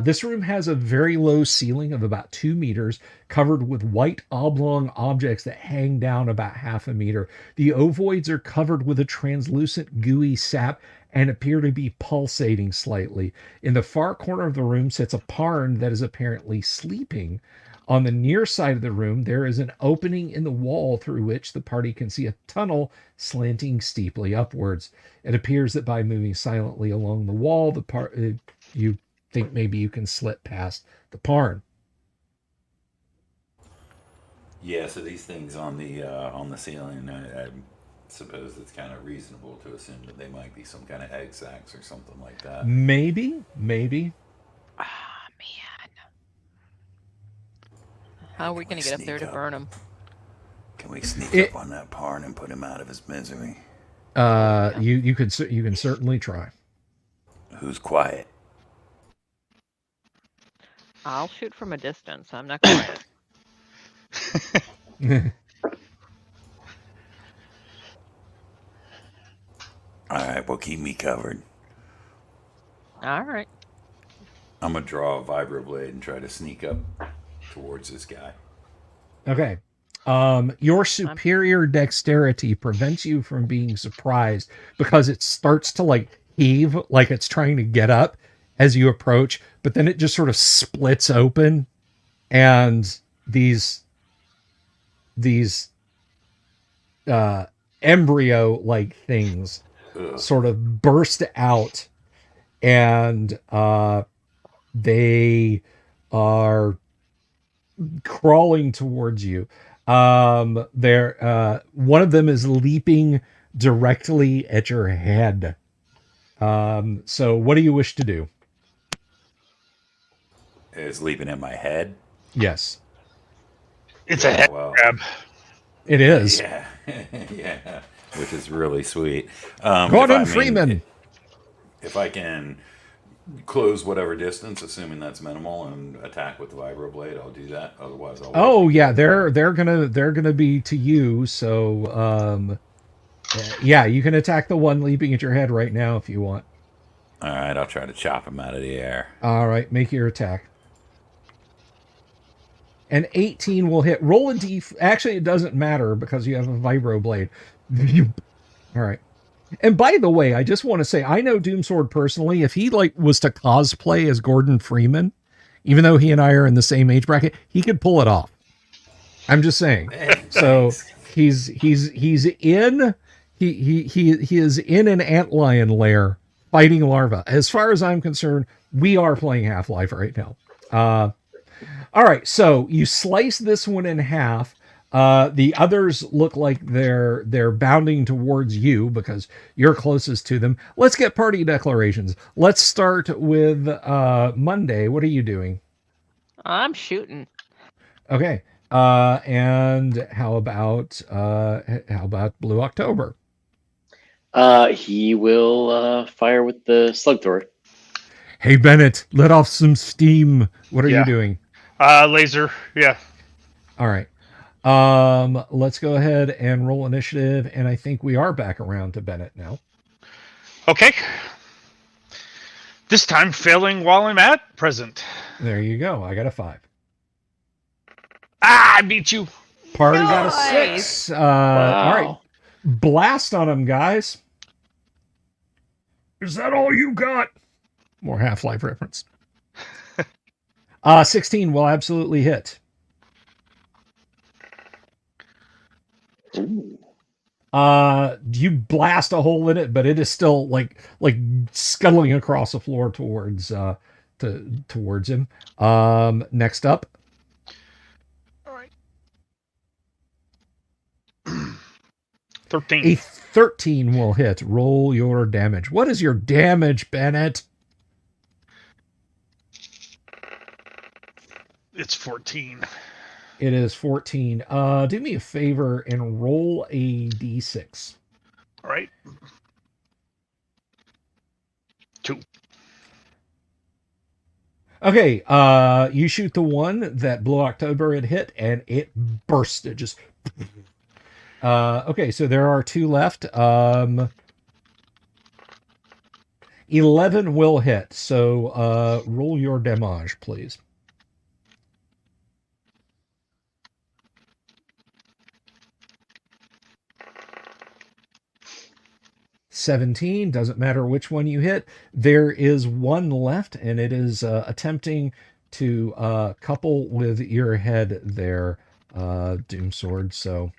This room has a very low ceiling of about 2 meters, covered with white oblong objects that hang down about half a meter. The ovoids are covered with a translucent gooey sap and appear to be pulsating slightly. In the far corner of the room sits a parn that is apparently sleeping. On the near side of the room, there is an opening in the wall through which the party can see a tunnel slanting steeply upwards. It appears that by moving silently along the wall, you think maybe you can slip past the parn. Yeah, so these things on the ceiling, I suppose it's kind of reasonable to assume that they might be some kind of egg sacs or something like that. Maybe. Ah, man. How are we going to get up there to burn them? Can we sneak up on that parn and put him out of his misery? You can certainly try. Who's quiet? I'll shoot from a distance. I'm not quiet. All right, well, keep me covered. All right. I'm gonna draw a vibroblade and try to sneak up towards this guy. Okay. Your superior dexterity prevents you from being surprised because it starts to like heave, like it's trying to get up as you approach, but then it just sort of splits open, and these embryo-like things sort of burst out, and they are crawling towards you. One of them is leaping directly at your head. So what do you wish to do? Is leaping at my head. Yes, It's a head grab. it is. Yeah, yeah, which is really sweet. Gordon Freeman. If I can close whatever distance, assuming that's minimal, and attack with the vibroblade, I'll do that. Otherwise, I'll. Oh yeah, they're gonna be to you. So yeah, you can attack the one leaping at your head right now if you want. All right, I'll try to chop him out of the air. All right, make your attack. An 18 will hit. Roll a d. Actually, it doesn't matter because you have a vibroblade. All right. And by the way, I just want to say I know Doomsword personally. If he like was to cosplay as Gordon Freeman, even though he and I are in the same age bracket, he could pull it off. I'm just saying. Hey, So thanks. he's in he is in an antlion lair fighting larvae. As far as I'm concerned, we are playing Half-Life right now. All right, so you slice this one in half. The others look like they're bounding towards you because you're closest to them. Let's get party declarations. Let's start with Monday. What are you doing? I'm shooting. Okay. And how about Blue October? He will fire with the slug thrower. Hey Bennett, let off some steam. What are you Yeah. doing? Laser. Yeah. All right. Let's go ahead and roll initiative, and I think we are back around to Bennett now. Okay. This time failing while I'm at present. There you go. I got a 5. I beat you. Party got a Nice. 6. Wow. All right. Blast on him, guys. Is that all you got? More Half-Life reference. 16 will absolutely hit. Ooh. You blast a hole in it, but it is still like scuttling across the floor towards towards him. Next up, All right. 13. a 13 will hit. Roll your damage. What is your damage, Bennett? It's 14. It is 14. Do me a favor and roll a d6. All right. 2. Okay, you shoot the one that Blue October had hit, and it bursted. Just okay, so there are 2 left. 11 will hit. So roll your damage, please. 17, doesn't matter which one you hit. There is one left, and it is attempting to couple with your head there, Doomsword. So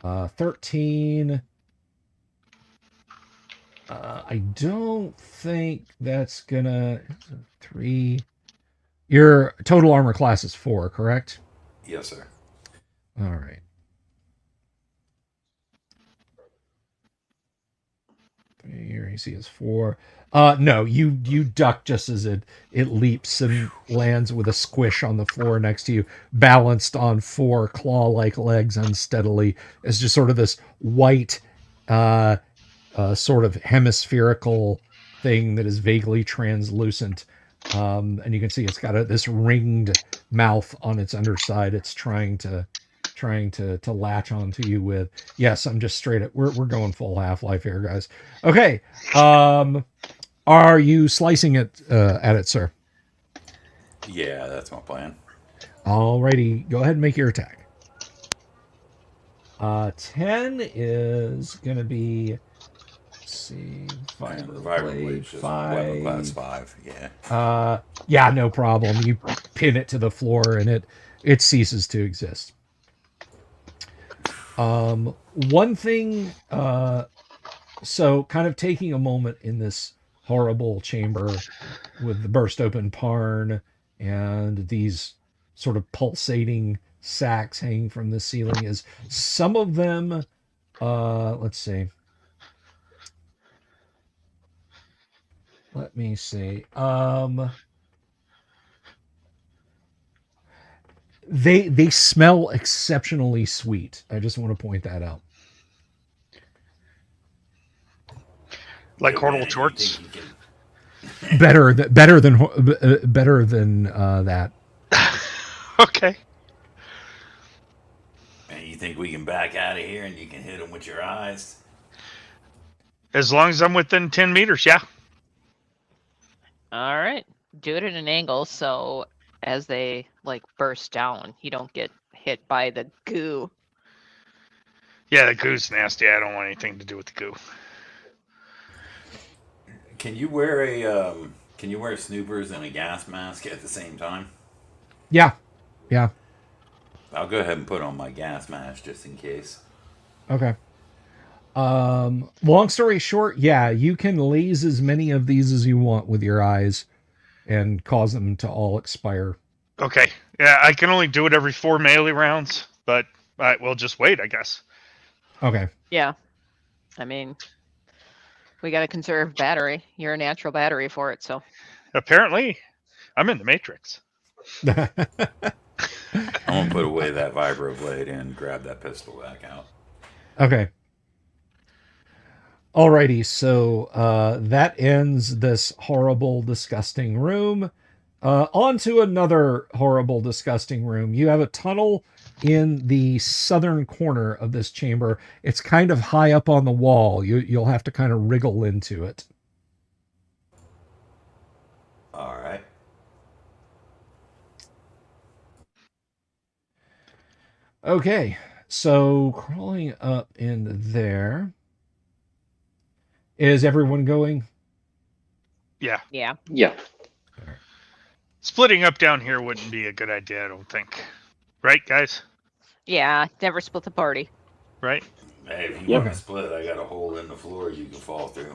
13. I don't think that's gonna 3. Your total armor class is 4, correct? Yes, sir. All right. Your AC is 4. No, you duck just as it leaps and lands with a squish on the floor next to you, balanced on 4 claw-like legs unsteadily. It's just sort of this white, sort of hemispherical thing that is vaguely translucent. And you can see it's got this ringed mouth on its underside. It's trying to latch onto you with. Yes, I'm just straight up. We're going full Half-Life here, guys. Okay. Are you slicing it at it, sir? Yeah, that's my plan. Alrighty, go ahead and make your attack. 10 is gonna be. Let's see, Fiber fiber blade, blade just weapon class 5. 5. Yeah. Yeah, no problem. You pin it to the floor, and it ceases to exist. One thing, so kind of taking a moment in this horrible chamber with the burst open parn and these sort of pulsating sacks hanging from the ceiling is some of them, let's see. Let me see. They smell exceptionally sweet. I just want to point that out. Like Yo, Hornell man, Torts. you think you Better than that. Okay. Man, you think we can back out of here and you can hit them with your eyes? As long as I'm within 10 meters, yeah. All right. Do it at an angle so as they like burst down, you don't get hit by the goo. Yeah, the goo's nasty. I don't want anything to do with the goo. Can you wear snoopers and a gas mask at the same time? Yeah. Yeah. I'll go ahead and put on my gas mask just in case. Okay. Long story short, yeah, you can laze as many of these as you want with your eyes and cause them to all expire. Okay. Yeah, I can only do it every 4 melee rounds, but we'll just wait, I guess. Okay. Yeah. I mean, we got to conserve battery. You're a natural battery for it, so. Apparently, I'm in the Matrix. I'm gonna put away that vibroblade and grab that pistol back out. Okay. Alrighty, so that ends this horrible, disgusting room. On to another horrible, disgusting room. You have a tunnel in the southern corner of this chamber. It's kind of high up on the wall. You'll have to kind of wriggle into it. All right. Okay, so crawling up in there. Is everyone going? Yeah. Yeah. Yeah. Splitting up down here wouldn't be a good idea, I don't think. Right, guys? Yeah. Never split the party. Right? Hey, if you Yep. want to split, I got a hole in the floor you can fall through.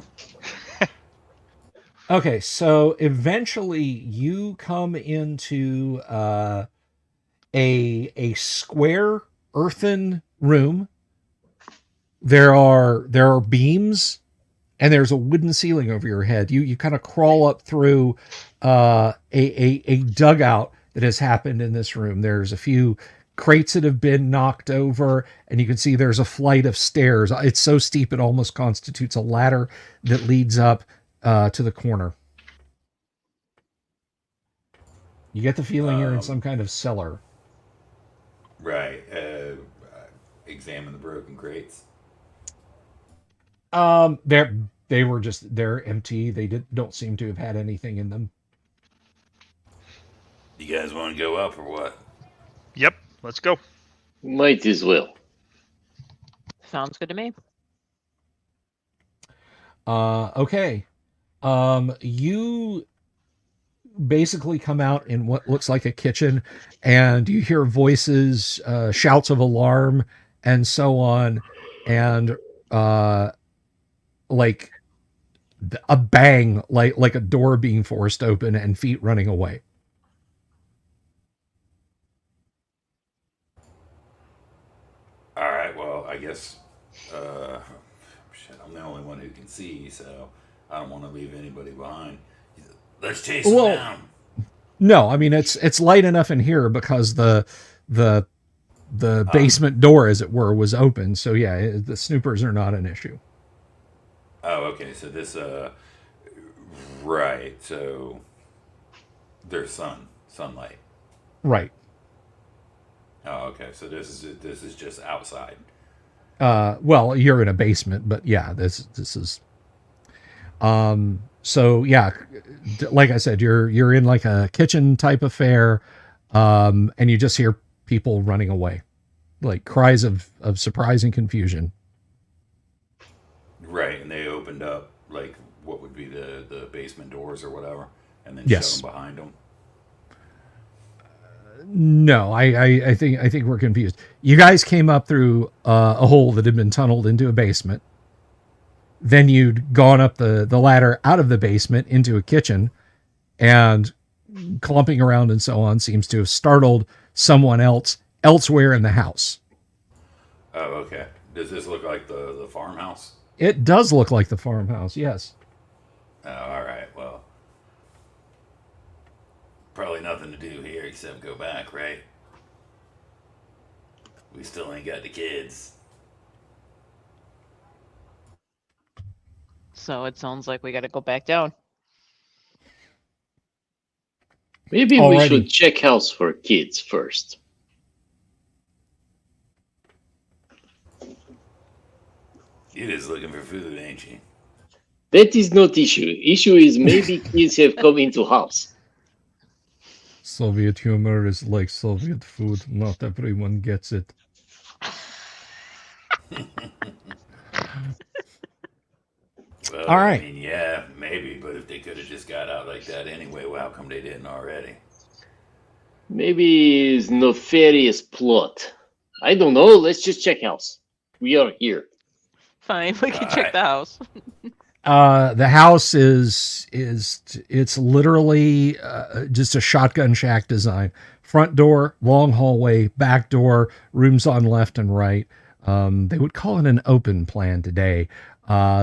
Okay, so eventually you come into a square earthen room. There are beams and there's a wooden ceiling over your head. You kind of crawl up through a dugout that has happened in this room. There's a few crates that have been knocked over, and you can see there's a flight of stairs. It's so steep it almost constitutes a ladder that leads up to the corner. You get the feeling you're in some kind of cellar. Right. Examine the broken crates. They're empty. Don't seem to have had anything in them. You guys want to go up or what? Yep, let's go. Might as well. Sounds good to me. Okay. You basically come out in what looks like a kitchen, and you hear voices, shouts of alarm, and so on, and like a bang, like a door being forced open and feet running away. All right. Well, I guess. Shit, I'm the only one who can see, so I don't want to leave anybody behind. Let's chase them down. No, I mean it's light enough in here because the basement door, as it were, was open. So yeah, the snoopers are not an issue. Oh, okay. So this, right. So there's sunlight. Right. Oh, okay. So this is just outside. Well, you're in a basement, but yeah, this is. So yeah, like I said, you're in like a kitchen type affair, and you just hear people running away, like cries of surprise and confusion. Right, and they opened up like what would be the basement doors or whatever, and then Yes. shut them behind them. No, I think we're confused. You guys came up through a hole that had been tunneled into a basement. Then you'd gone up the ladder out of the basement into a kitchen, and clumping around and so on seems to have startled someone else elsewhere in the house. Oh, okay. Does this look like the farmhouse? It does look like the farmhouse, yes. Oh, all right. Well, probably nothing to do here except go back, right? We still ain't got the kids. So it sounds like we got to go back down. Maybe we Alrighty. should check house for kids first. You just looking for food, ain't you? That is not issue. Issue is maybe kids have come into house. Soviet humor is like Soviet food. Not everyone gets it. Well, All I right. mean, yeah, maybe, but if they could have just got out like that anyway, well, how come they didn't already? Maybe it's nefarious plot. I don't know. Let's just check house. We are here. Fine, we can check Alright. the house. The house is it's literally just a shotgun shack design. Front door, long hallway, back door, rooms on left and right. They would call it an open plan today.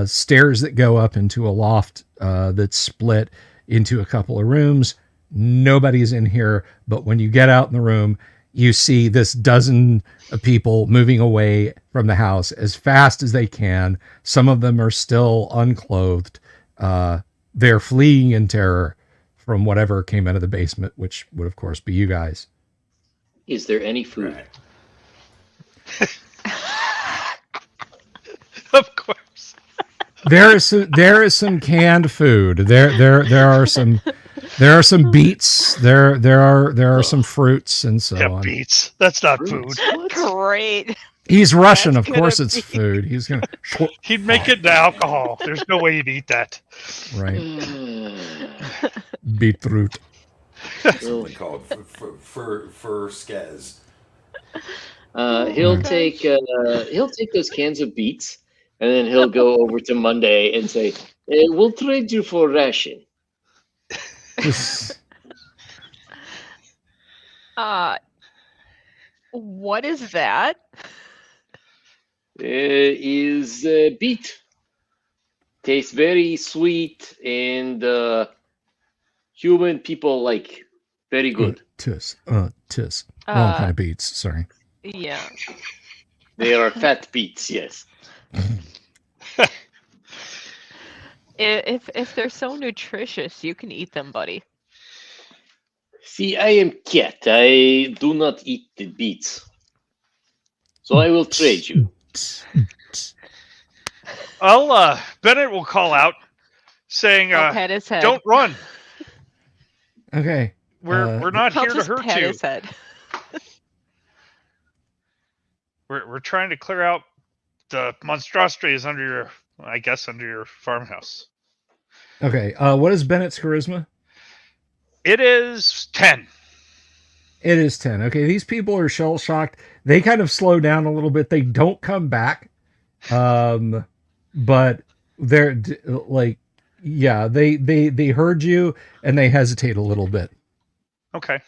Stairs that go up into a loft that's split into a couple of rooms. Nobody's in here, but when you get out in the room, you see this dozen of people moving away from the house as fast as they can. Some of them are still unclothed. They're fleeing in terror from whatever came out of the basement, which would, of course, be you guys. Is there any food? Right. Of course. There is some canned food. There are some beets. There are some fruits and so Yeah, on. beets. That's not Fruits? food. What? Great. He's Russian, That's of course. gonna It's be- food. He's gonna He'd make it into alcohol. There's no way you'd eat that. right beetroot. Something called fur skez. He'll Right. take those cans of beets, and then he'll go over to Monday and say, "We'll trade you for ration." This- What is that? Is beet. Tastes very sweet, and human people like. Very good. tis. Wrong kind of beets. Sorry. Yeah. They are fat beets, yes. If they're so nutritious, you can eat them, buddy. See, I am cat. I do not eat the beets. So I will trade you. Bennett will call out saying, I'll pat his head. don't run. Okay. We're not I'll here to just hurt pat you. his head. We're trying to clear out the monstrosities under your farmhouse. Okay. What is Bennett's charisma? It is 10. It is 10. Okay. These people are shell shocked. They kind of slow down a little bit. They don't come back. But they're like, yeah, they heard you and they hesitate a little bit. Okay.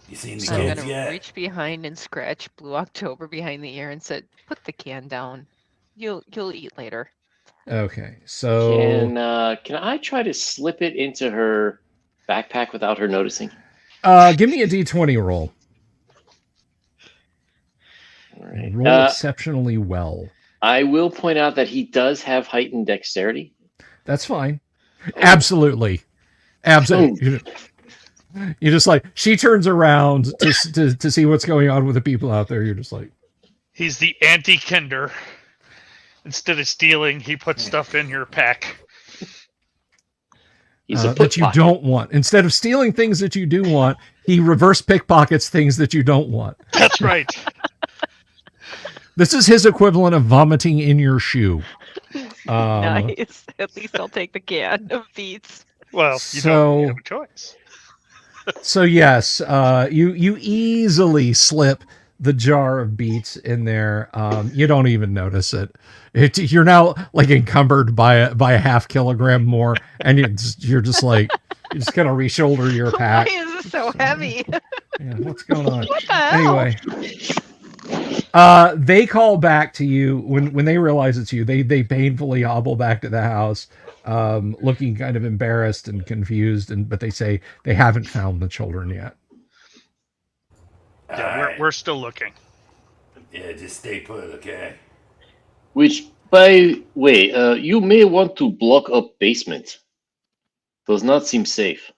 You seen the So I'm kids gonna yet? reach behind and scratch Blue October behind the ear and said, "Put the can down. You'll eat later." Okay. So Can I try to slip it into her backpack without her noticing? give me a D20 roll. All right. Roll exceptionally well. I will point out that he does have heightened dexterity. That's fine. Absolutely. Absolutely. You're just like, she turns around to see what's going on with the people out there. You're just like, He's the anti-kinder. Instead of stealing, he puts stuff in your pack. He's a that you pickpocket. don't want. Instead of stealing things that you do want, he reverse pickpockets things that you don't want. That's right. This is his equivalent of vomiting in your shoe. Nice. At least I'll take the can of beets. Well, you So- don't have a choice. So yes, you easily slip the jar of beets in there. You don't even notice it. You're now like encumbered by a half kilogram more, and you're just like you just kind of re-shoulder your pack. Why is this so heavy? Yeah, what's going on? What the hell? Anyway, they call back to you when they realize it's you. They painfully hobble back to the house, looking kind of embarrassed and confused, but they say they haven't found the children yet. Yeah, Alright. we're still looking. Yeah, just stay put, okay? Which, by way, you may want to block up basement. Does not seem safe.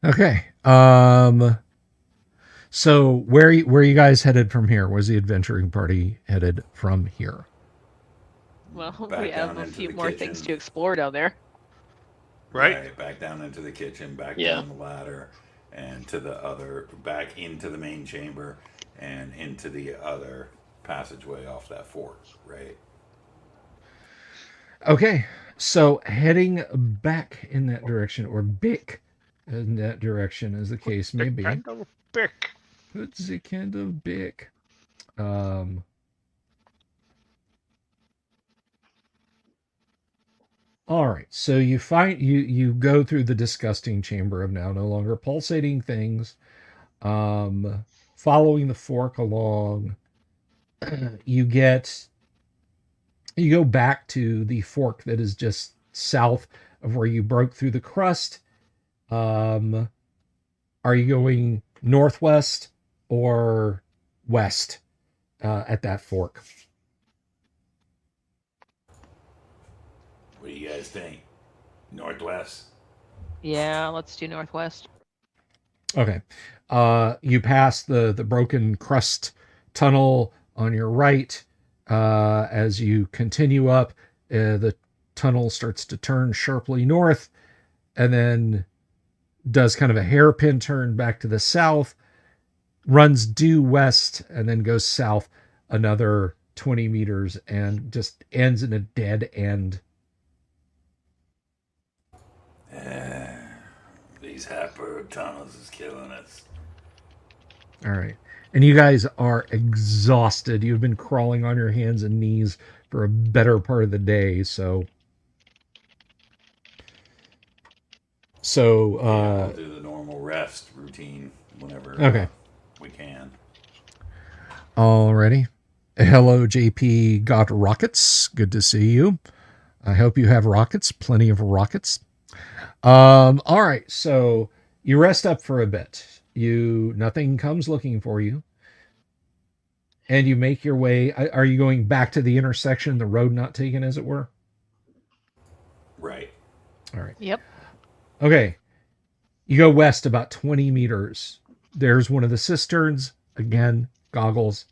Okay. So where you guys headed from here? Where's the adventuring party headed from here? Well, Back we have down a into few the more kitchen. things to explore down there. Right? Back down into the kitchen, back Yeah. down the ladder, and back into the main chamber, and into the other passageway off that fork, right? Okay, so heading back in that direction, or back in that direction, as the case may be. Kind of pick. It's a kind of big. Um, all right, so you go through the disgusting chamber of now no longer pulsating things. Following the fork along, you get you go back to the fork that is just south of where you broke through the crust. Um, are you going northwest or west at that fork? What do you guys think? Northwest? Yeah, let's do northwest. Okay. You pass the broken crust tunnel on your right. As you continue up, the tunnel starts to turn sharply north and then does kind of a hairpin turn back to the south, runs due west, and then goes south another 20 meters and just ends in a dead end. These hyper tunnels is killing us. All right. And you guys are exhausted. You've been crawling on your hands and knees for a better part of the day. So We'll do the normal rest routine whenever okay. We can. Alrighty. Hello, JP. Got rockets. Good to see you. I hope you have rockets. Plenty of rockets. All right. So you rest up for a bit. Nothing comes looking for you. And you make your way. Are you going back to the intersection, the road not taken, as it were? Right. All right. Yep. Okay. You go west about 20 meters. There's one of the cisterns. Again, goggles,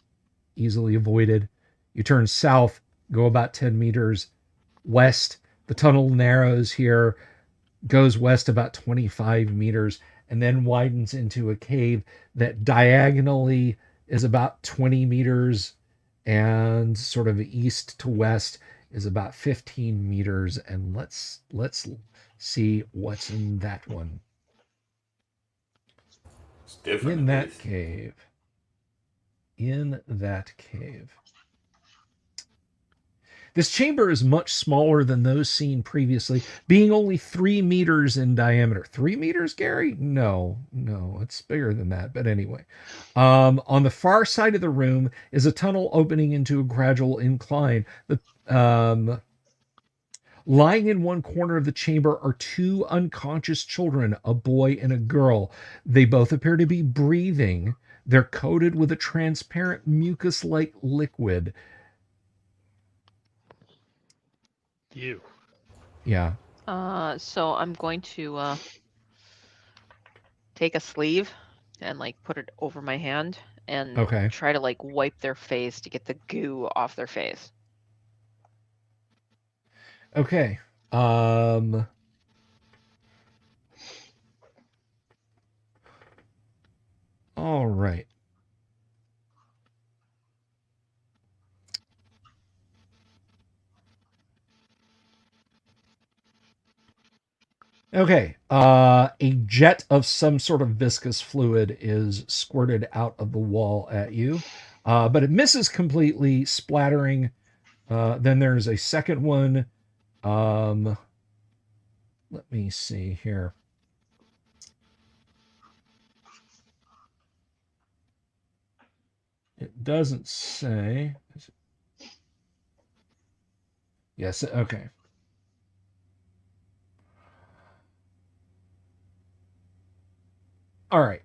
easily avoided. You turn south, go about 10 meters west. The tunnel narrows here, goes west about 25 meters, and then widens into a cave that diagonally is about 20 meters and sort of east to west is about 15 meters. And let's see what's in that one. It's different. In that cave. In that cave. This chamber is much smaller than those seen previously, being only 3 meters in diameter. 3 meters, Gary? No, it's bigger than that. But anyway, on the far side of the room is a tunnel opening into a gradual incline. Lying in one corner of the chamber are two unconscious children, a boy and a girl. They both appear to be breathing. They're coated with a transparent mucus-like liquid. You. Yeah. So I'm going to take a sleeve and like put it over my hand and Okay. try to like wipe their face to get the goo off their face. Okay. All right. Okay. A jet of some sort of viscous fluid is squirted out of the wall at you, but it misses completely, splattering. Then there's a second one. Let me see here. It doesn't say. Yes. Okay. All right.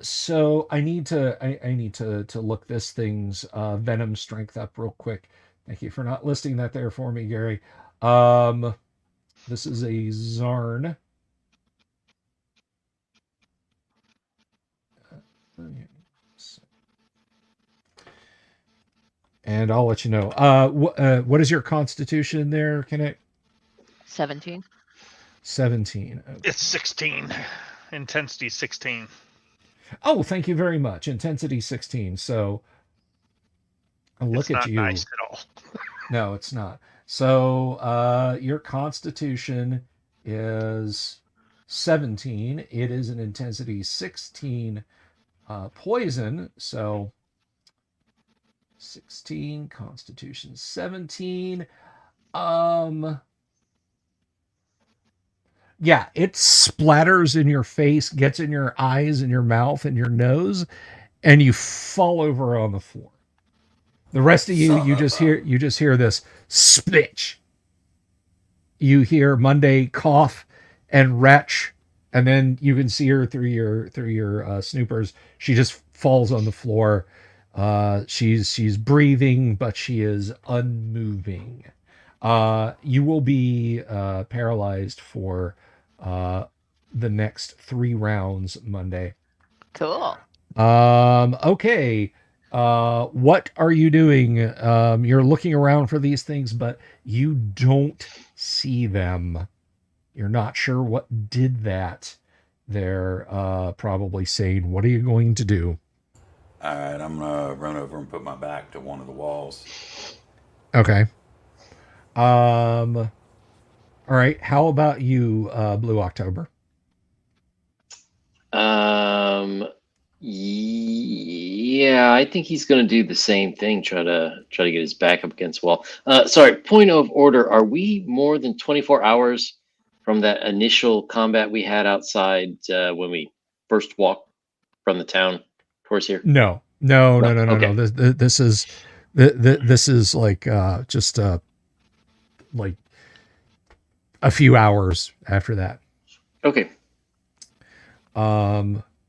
So I need to look this thing's venom strength up real quick. Thank you for not listing that there for me, Gary. This is a Zarn. And I'll let you know. What is your constitution there, Connect? 17. 17. Okay. It's 16. Intensity 16. Oh, thank you very much. Intensity 16. So look It's at not nice you. at all. No, it's not. So your constitution is 17. It is an intensity 16 poison. So 16, constitution 17. Um yeah, it splatters in your face, gets in your eyes and your mouth and your nose, and you fall over on the floor. The rest of you, Son of a. you just hear this splitch. You hear Monday cough and retch, and then you can see her through your snoopers. She just falls on the floor. She's breathing, but she is unmoving. You will be paralyzed for uh, the next 3 rounds, Monday. Cool. Okay. What are you doing? You're looking around for these things, but you don't see them. You're not sure what did that. They're probably saying, "What are you going to do?" All right, I'm gonna run over and put my back to one of the walls. Okay. All right. How about you, Blue October? Yeah, I think he's going to do the same thing. Try to get his back up against the wall. Sorry. Point of order. Are we more than 24 hours from that initial combat we had outside when we first walked from the town towards here? No, no, no, No. no, no, no. Okay. This is like just like a few hours after that. Okay.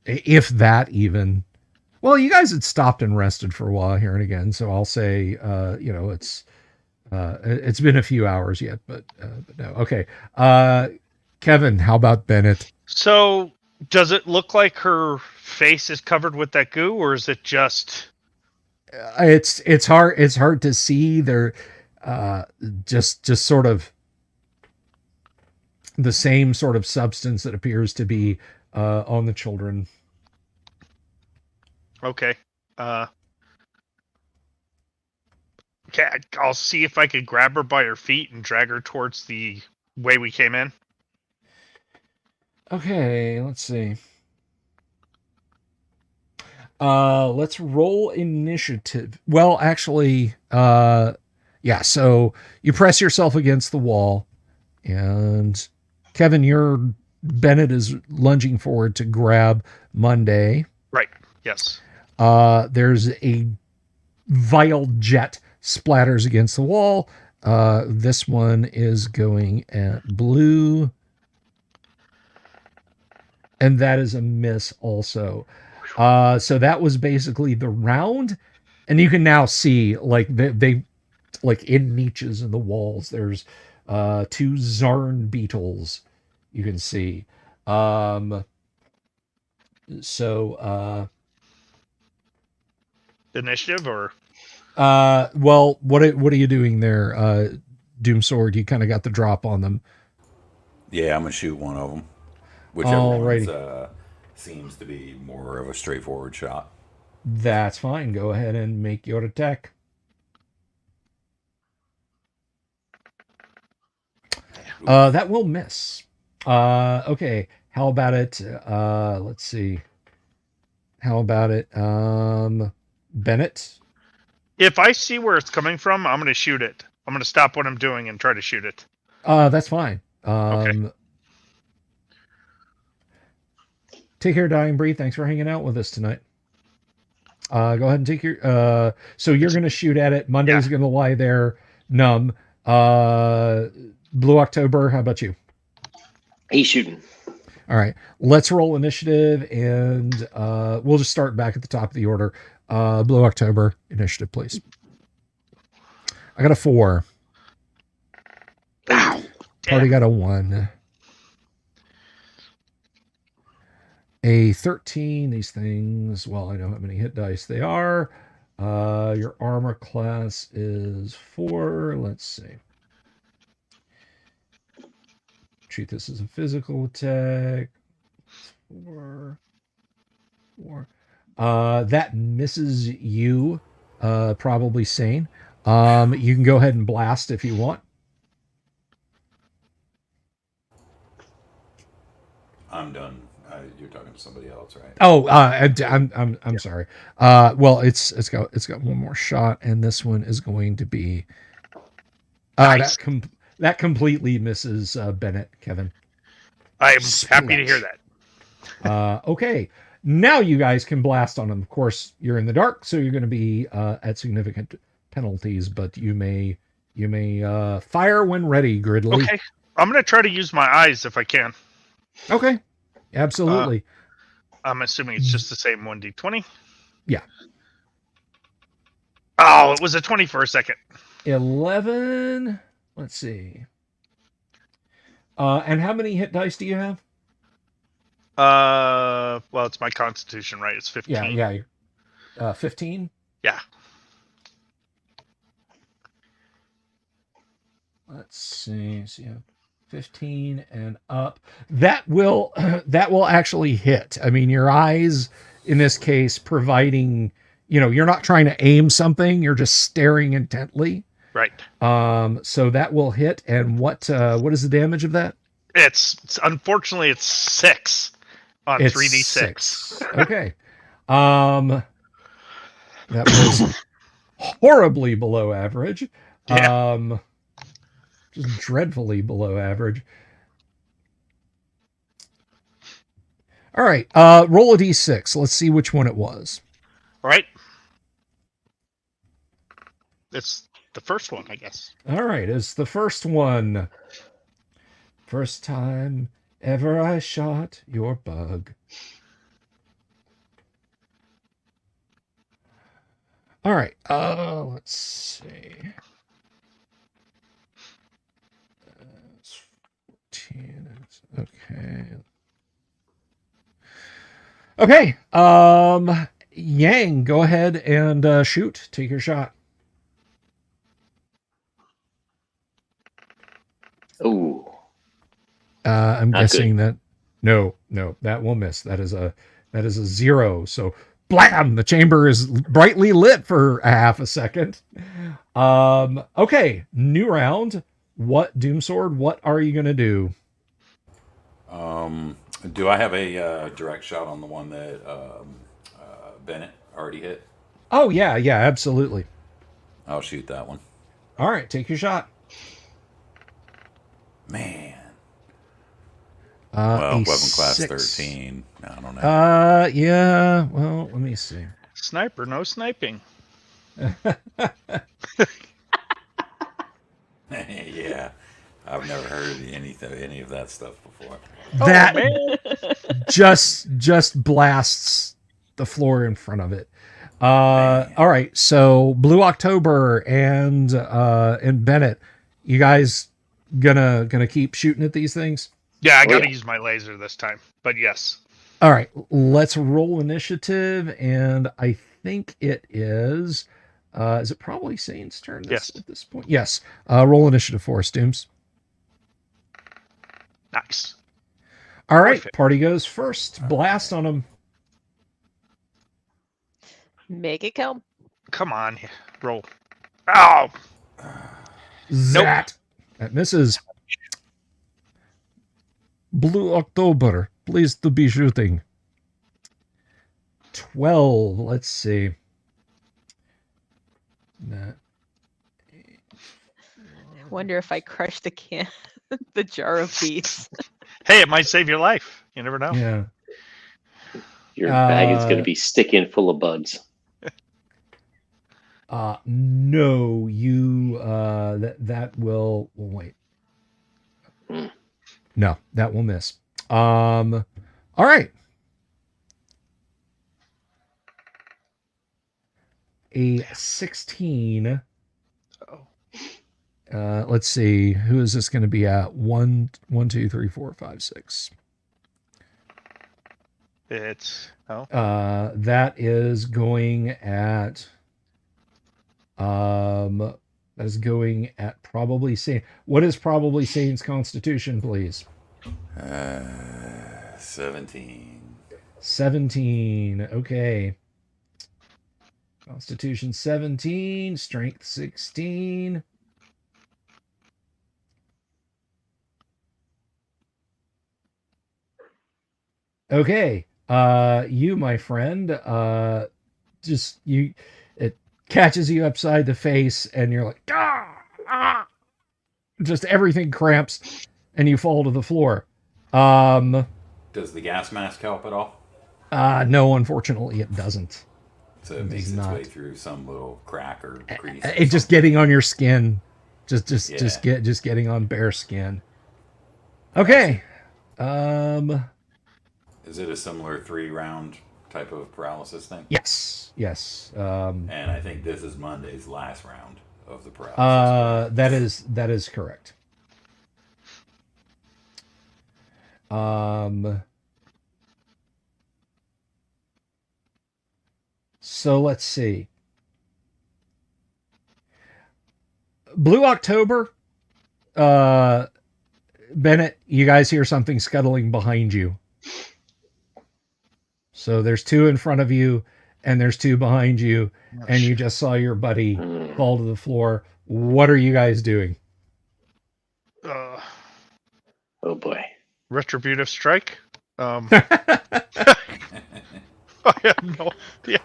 If that even. Well, you guys had stopped and rested for a while here and again, so I'll say, it's been a few hours yet, but no. Okay, Kevin, how about Bennett? So, does it look like her face is covered with that goo, or is it just? It's hard to see. They're just sort of the same sort of substance that appears to be on the children. Okay. Okay, I'll see if I could grab her by her feet and drag her towards the way we came in. Okay, let's see. Let's roll initiative. Well, actually, yeah. So you press yourself against the wall, and Kevin, your Bennett is lunging forward to grab Monday. Right. Yes. There's a vile jet splatters against the wall. This one is going at blue, and that is a miss also. So that was basically the round, and you can now see like they like in niches in the walls. There's two Zarn beetles you can see. So Initiative or well, what are you doing there, Doom Sword? You kind of got the drop on them. Yeah, I'm gonna shoot one of them. Whichever one's Alrighty, seems to be more of a straightforward shot. that's fine. Go ahead and make your attack. That will miss. Okay. How about it? Let's see. How about it? Bennett. if I see where it's coming from, I'm going to shoot it. I'm going to stop what I'm doing and try to shoot it. That's fine. Okay. Take care, Dying Breed. Thanks for hanging out with us tonight. Go ahead and take your. So you're going to shoot at it. Monday's going to lie there numb. Blue October. How about you? He's shooting. All right. Let's roll initiative, and we'll just start back at the top of the order. Blue October initiative, please. I got a 4. Ow. Party got a 1. A 13. These things, well, I know how many hit dice they are. Your armor class is 4. Let's see. Treat this as a physical attack. 4. 4. That misses you, probably sane. You can go ahead and blast if you want. I'm done. You're talking to somebody else, right? Oh, I'm sorry. Well, it's got one more shot, and this one is going to be Nice. that completely misses Bennett, Kevin. I'm happy to hear Split. that. Okay, now you guys can blast on them. Of course, you're in the dark, so you're going to be at significant penalties, but you may fire when ready, Gridley. Okay. I'm going to try to use my eyes if I can. Okay, absolutely. I'm assuming it's just the same 1d20. Yeah. Oh, it was a 20 for a second. 11. Let's see. And how many hit dice do you have? Well, it's my constitution, right? It's 15. Yeah. 15. Yeah. Let's see. So you have 15 and up. That will actually hit. I mean, your eyes in this case providing, you're not trying to aim something, you're just staring intently. Right. So that will hit. And what is the damage of that? It's unfortunately it's 6 on It's 3d6. Okay. That was horribly below average. Yeah. Just dreadfully below average. All right. Roll a d6. Let's see which one it was. All right. It's the first one, I guess. All right. It's the first one. First time ever I shot your bug. All right. Let's see. 14. Okay. Okay. Yang, go ahead and shoot. Take your shot. Oh. I'm Not guessing that no, that will miss. That is a 0. So blam, the chamber is brightly lit for a half a second. Okay, new round. Doomsword, what are you gonna do? Do I have a direct shot on the one that Bennett already hit? Oh yeah, absolutely. I'll shoot that one. All right, take your shot. Man. Well, weapon class 13. I don't know. Yeah. Well, let me see. Sniper, no sniping. Yeah, I've never heard any of that stuff before. That man. just blasts the floor in front of it. All right, so Blue October and Bennett, you guys gonna keep shooting at these things? Yeah, I gotta use my laser this time. But yes. All right, let's roll initiative, and I think it is it probably Sane's turn Yes. at this point? Yes. Roll initiative for us, Dooms. Nice. All right, Perfect. party goes first. Blast on him. Make it count. Come on. Roll. Oh! Zat. That misses. Blue October, please to be shooting. 12. Let's see. Wonder if I crush the the jar of beets. Hey, it might save your life. You never know. Yeah. Your bag is going to be sticking full of bugs. No, you that will wait. No, that will miss. All right. A 16. Let's see. Who is this going to be at? 1, 2, 3, 4, 5, 6. It's that is going at probably Sane. What is probably Sane's constitution, please? 17. 17. Okay. Constitution 17, Strength 16. Okay. You, my friend, just you, it catches you upside the face, and you're like, ah! Just everything cramps, and you fall to the floor. Does the gas mask help at all? No, unfortunately, it doesn't. So it makes its way through some little crack or crease. Or It's just something. getting on your skin, just Yeah. getting on bare skin. Okay. Is it a similar 3-round type of paralysis thing? Yes. And I think this is Monday's last round of the paralysis. That is correct. So let's see. Blue October, Bennett, you guys hear something scuttling behind you. So there's 2 in front of you, and there's 2 behind you, and you just saw your buddy fall to the floor. What are you guys doing? Oh boy. Retributive strike. I have no idea.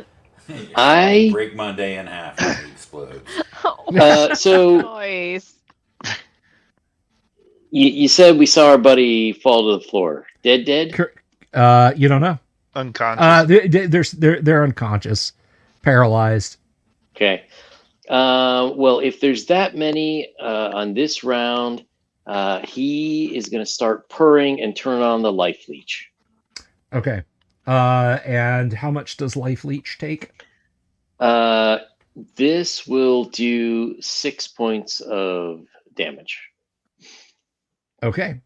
Break Monday in half and it explodes. So Nice. you said we saw our buddy fall to the floor. Dead? You don't know. Unconscious. They're unconscious, paralyzed. Okay. Well, if there's that many on this round, he is going to start purring and turn on the life leech. Okay. And how much does life leech take? This will do 6 points of damage. Okay.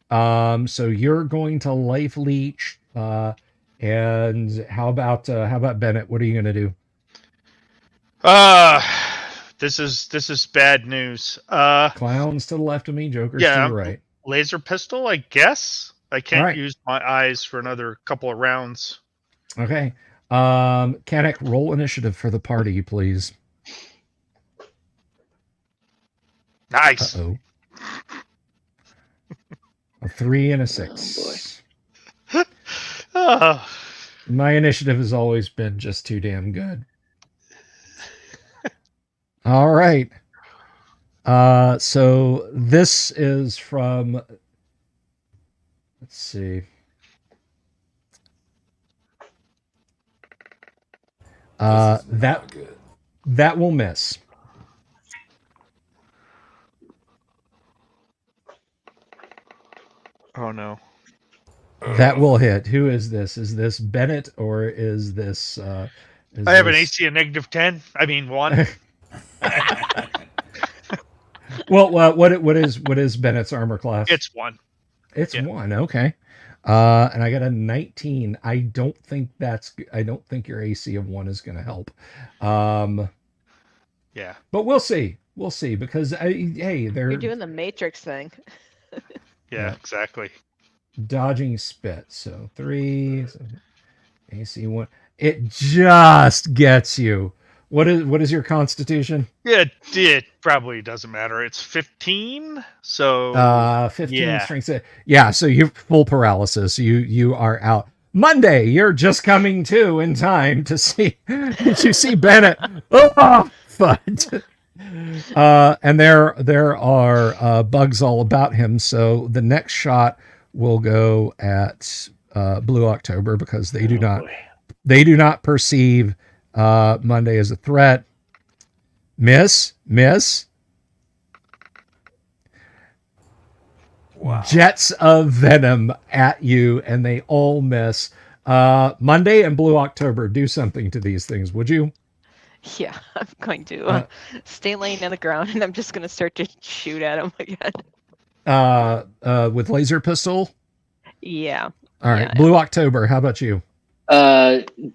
So you're going to life leech. And how about Bennett? What are you going to do? This is bad news. Clowns to the left of me, jokers to the right. Laser pistol, I guess. I can't right. use my eyes for another couple of rounds. Okay. Kanek, roll initiative for the party, please. Nice. Uh-oh. A 3 and a 6. Oh. My initiative has always been just too damn good. All right. So this is from, let's see. That will miss. Oh no. That will hit. Who is this? Is this Bennett or is this? I have an AC of -10. I mean 1. Well, what is Bennett's armor class? It's 1. It's 1. Okay. And I got a 19. I don't think your AC of 1 is going to help. Yeah. But we'll see. We'll see because you're doing the Matrix thing. Yeah, exactly. Dodging spit. So 3, so AC 1. It just gets you. What is your constitution? Yeah, it probably doesn't matter. It's 15. So 15 strength. Yeah, so you're full paralysis. You are out. Monday, you're just coming to in time to see Bennett. Oh, fud. And there are bugs all about him. So the next shot will go at Blue October because they do not perceive Monday as a threat. Miss. Wow. Jets of venom at you, and they all miss. Monday and Blue October, do something to these things, would you? Yeah, I'm going to stay laying on the ground, and I'm just going to start to shoot at him again. With laser pistol? Yeah. All right. Yeah. Blue October, how about you?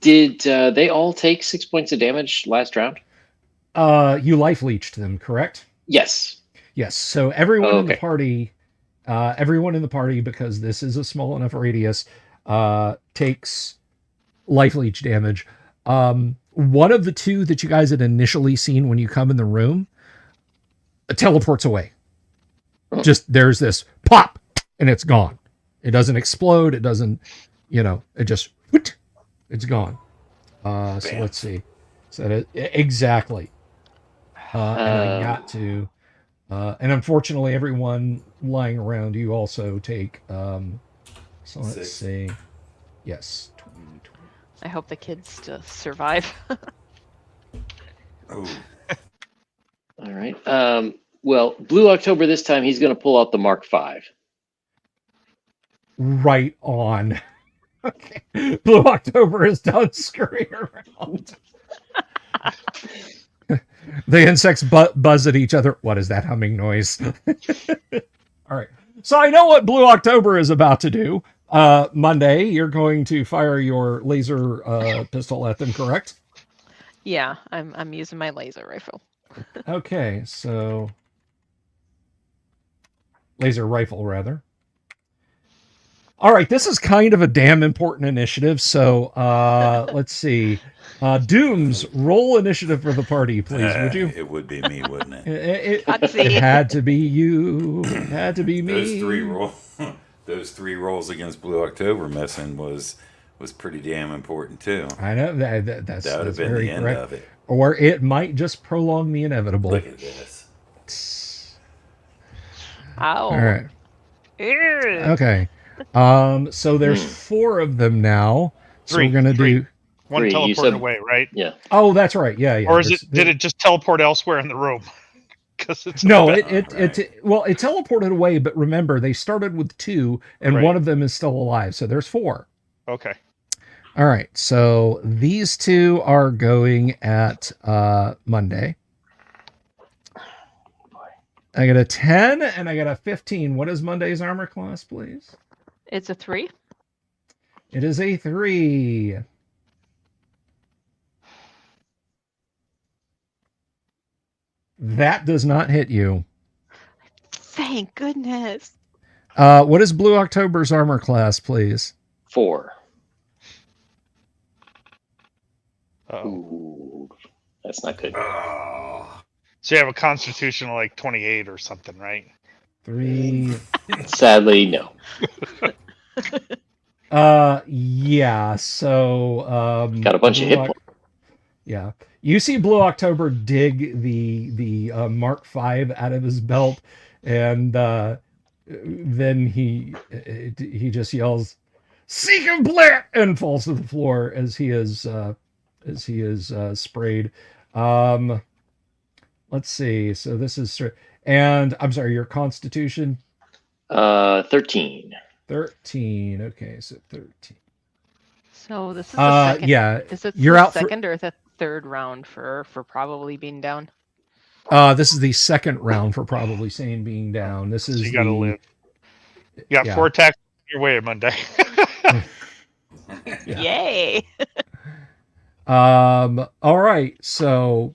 Did they all take 6 points of damage last round? You life leeched them, correct? Yes. Yes. So everyone in the party, because this is a small enough radius, takes life leech damage. One of the two that you guys had initially seen when you come in the room teleports away. Just there's this pop and it's gone. It doesn't explode. It doesn't, it just, it's gone. So let's see. So exactly. And I got to, and unfortunately everyone lying around you also take, so let's 6. see. Yes. 20. I hope the kids survive. Oh, All right. Well, Blue October this time, he's going to pull out the Mark V. Right on. Okay. Blue October is done scurrying around. The insects buzz at each other. What is that humming noise? All right. So I know what Blue October is about to do. Monday, you're going to fire your laser pistol at them, correct? Yeah, I'm using my laser rifle. Okay, so laser rifle, rather. All right, this is kind of a damn important initiative. So let's see. Dooms, roll initiative for the party, please, would you? It would be me, wouldn't it? It had to be you. It had to be me. Those three rolls against Blue October missing was pretty damn important too. I know that's That would have been very the end correct. of it. Or it might just prolong the inevitable. Look at this. Ow. All right. Ew. Okay. So there's 4 of them now. So Three, we're gonna three. do. One 3, you teleported said- away, right? Yeah. Oh, that's right. Yeah, yeah. Or did it just teleport elsewhere in the room? Because it's No, Right. it teleported away. But remember, they started with 2, and Right. one of them is still alive. So there's 4. Okay. All right. So these 2 are going at Monday. I got a 10 and I got a 15. What is Monday's armor class, please? It's a 3. It is a 3. That does not hit you. Thank goodness. What is Blue October's armor class, please? 4. Uh-oh. Ooh, that's not good. Oh, So you have a constitution of like 28 or something, right? 3. Sadly, no. Yeah. So Got a bunch of hit points. Yeah. You see Blue October dig the Mark V out of his belt, and then he just yells, "Seek him, Blit!" and falls to the floor as he is sprayed. Let's see. So this is, and I'm sorry, your Constitution 13. 13. Okay, so 13. So this is the second. Yeah, Is it you're the out for- second or the third round for probably being down? This is the second round for probably sane being down. This is So you gotta live. You got Yeah. 4 attacks your way Monday. Yeah. Yay! All right, so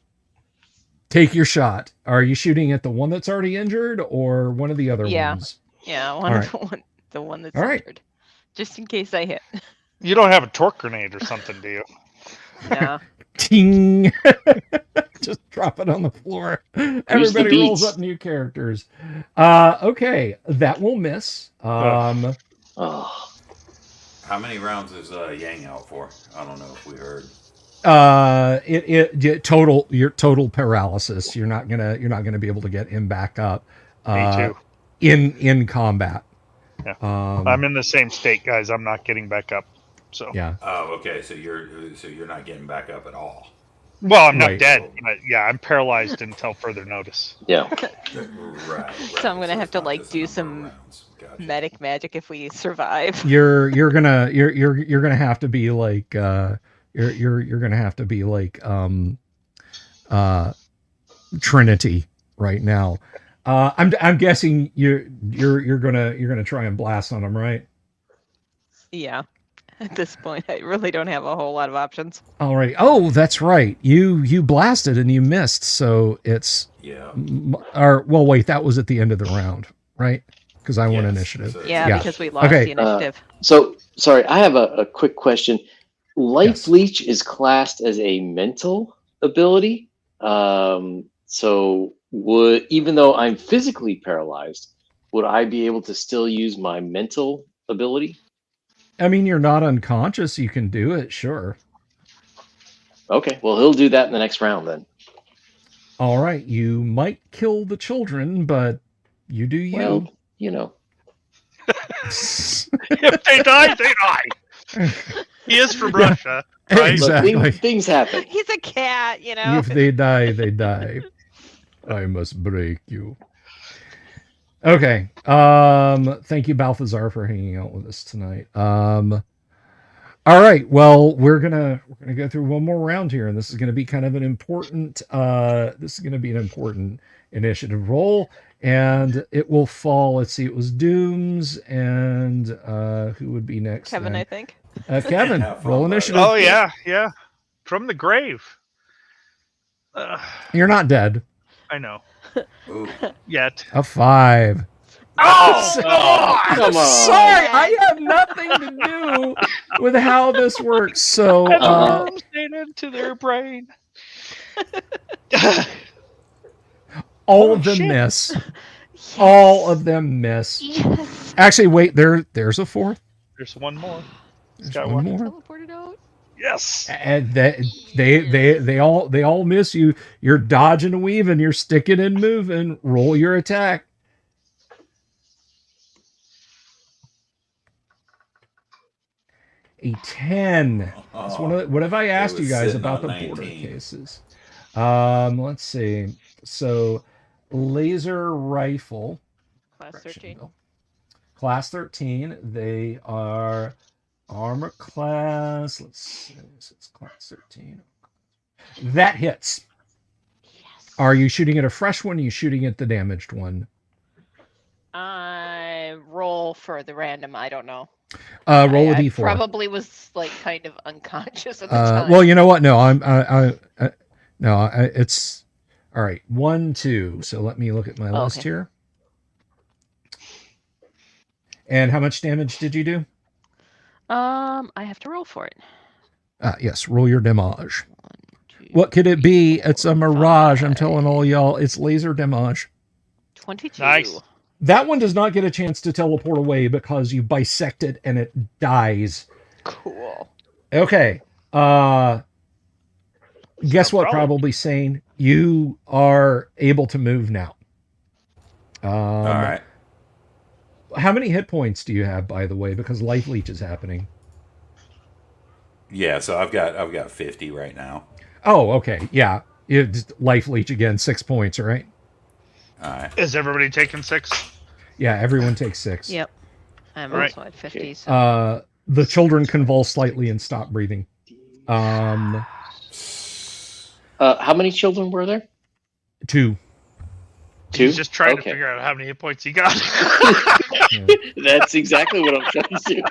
take your shot. Are you shooting at the one that's already injured or one of the other Yeah. ones? Yeah, All right. the one that's All right. injured. Just in case I hit. You don't have a torque grenade or something, do you? No. Ting! Just drop it on the floor. Everybody rolls beats. up new characters. Okay, that will miss. Oh, how many rounds is Yang out for? I don't know if we heard. Your total paralysis. You're not gonna be able to get him back up. Me too. In combat. Yeah. Um, I'm in the same state, guys. I'm not getting back up. So yeah. Oh, okay. So you're not getting back up at all. well, I'm not Right. dead. But yeah, I'm paralyzed until further notice. yeah. Right. So I'm gonna have it's to not like just a do number of some rounds. Gotcha. medic magic if we survive. You're gonna have to be like you're gonna have to be like Trinity right now. I'm guessing you're gonna try and blast on them, right? Yeah. At this point, I really don't have a whole lot of options. All right. Oh, that's right. You blasted and you missed, so it's Yeah. or well, wait, that was at the end of the round, right? because I want Yes, initiative. so Yeah, Yeah. because we lost Okay. the initiative. So, sorry, I have a quick question. Life Yes. Leech is classed as a mental ability. So, even though I'm physically paralyzed, would I be able to still use my mental ability? I mean, you're not unconscious. You can do it, sure. Okay, well, he'll do that in the next round then. All right. You might kill the children, but you do you. Well, you know. If they die, they die. He is from Russia, right? Exactly. Look, things happen. He's a cat, you know. If they die, they die. I must break you. Okay. Thank you, Balthazar, for hanging out with us tonight. All right. Well, we're gonna go through one more round here, and this is gonna be kind of an important initiative roll, and it will fall. Let's see, it was Dooms, and who would be next? Kevin, then? I think. Kevin, Have fun, roll buddy. initiative. Oh yeah. From the grave. You're not dead. I know. Ooh. Yet. A 5. Oh, Come on. Sorry, I have nothing to do with how this works. So, And the worms stayed into their brain. all Oh, of them shit. miss. All of them miss. Yes. Actually, wait. There's a 4th. There's one more. There's got one one. more. Teleported out. Yes. And they all miss you. You're dodging and weaving. You're sticking and moving. Roll your attack. A 10. That's one of the, what have I asked you was guys sitting about the on border 19. cases? Let's see. So, laser rifle. Class 13. Class 13. They are armor class. Let's see. It's class 13. That hits. Yes. Are you shooting at a fresh one? Or are you shooting at the damaged one? I roll for the random. I don't know. Roll a I d4. probably was like kind of unconscious at the time. Well, you know what? No, it's all right. 1, 2. So let me look at my list Okay. here. And how much damage did you do? I have to roll for it. Yes, roll your damage. 1, 2, What could it 3, be? 4, It's a mirage. I'm 5. telling all y'all, it's laser damage. 22. Nice. That one does not get a chance to teleport away because you bisect it and it dies. Cool. Okay. Guess what? Probably. Probably sane. You are able to move now. All right. How many hit points do you have, by the way? Because life leech is happening. Yeah, so I've got 50 right now. Oh, okay. Yeah. It's life leech again, 6 points, right? All right. Is everybody taking 6? Yeah, everyone takes 6. Yep. I'm Right. also at 50. So. The children convulse slightly and stop breathing. How many children were there? 2. 2? He's just trying to Okay. figure out how many hit points he got. That's exactly what I'm trying to do.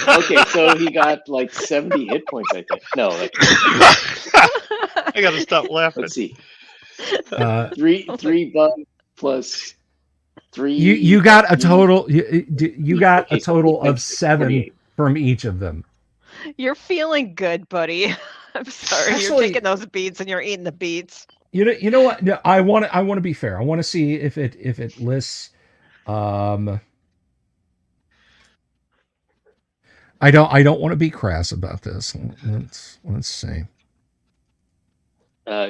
Okay, so he got like 70 hit points, I think. No, like, I gotta stop laughing. let's see. Uh, Three bucks plus 3. you got a total. You got Okay, a so total he of takes 7 48. from each of them. You're feeling good, buddy. I'm sorry. Actually- you're taking those beats and you're eating the beats. You know what? No, I want to be fair. I want to see if it lists. I don't want to be crass about this. Let's see.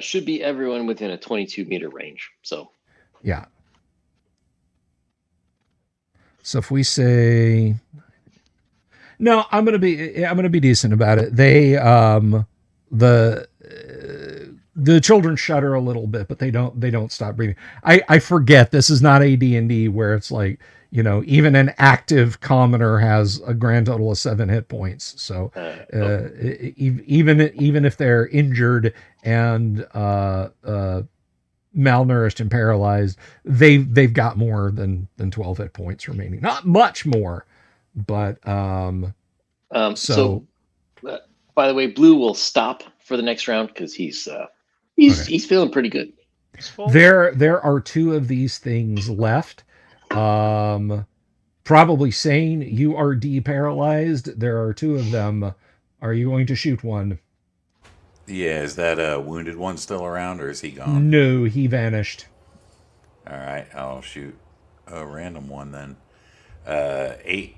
Should be everyone within a 22-meter range. So Yeah. So if we say no, I'm gonna be decent about it. They the children shudder a little bit, but they don't stop breathing. I forget this is not AD&D where it's like, you know, even an active commoner has a grand total of 7 hit points. So even if they're injured and malnourished and paralyzed, they've got more than 12 hit points remaining. Not much more, but so by the way, Blue will stop for the next round because he's feeling pretty good. there are 2 of these things left. probably sane. You are deparalyzed. There are two of them. Are you going to shoot one? Yeah, is that wounded one still around, or is he gone? No, he vanished. All right, I'll shoot a random one then. 8.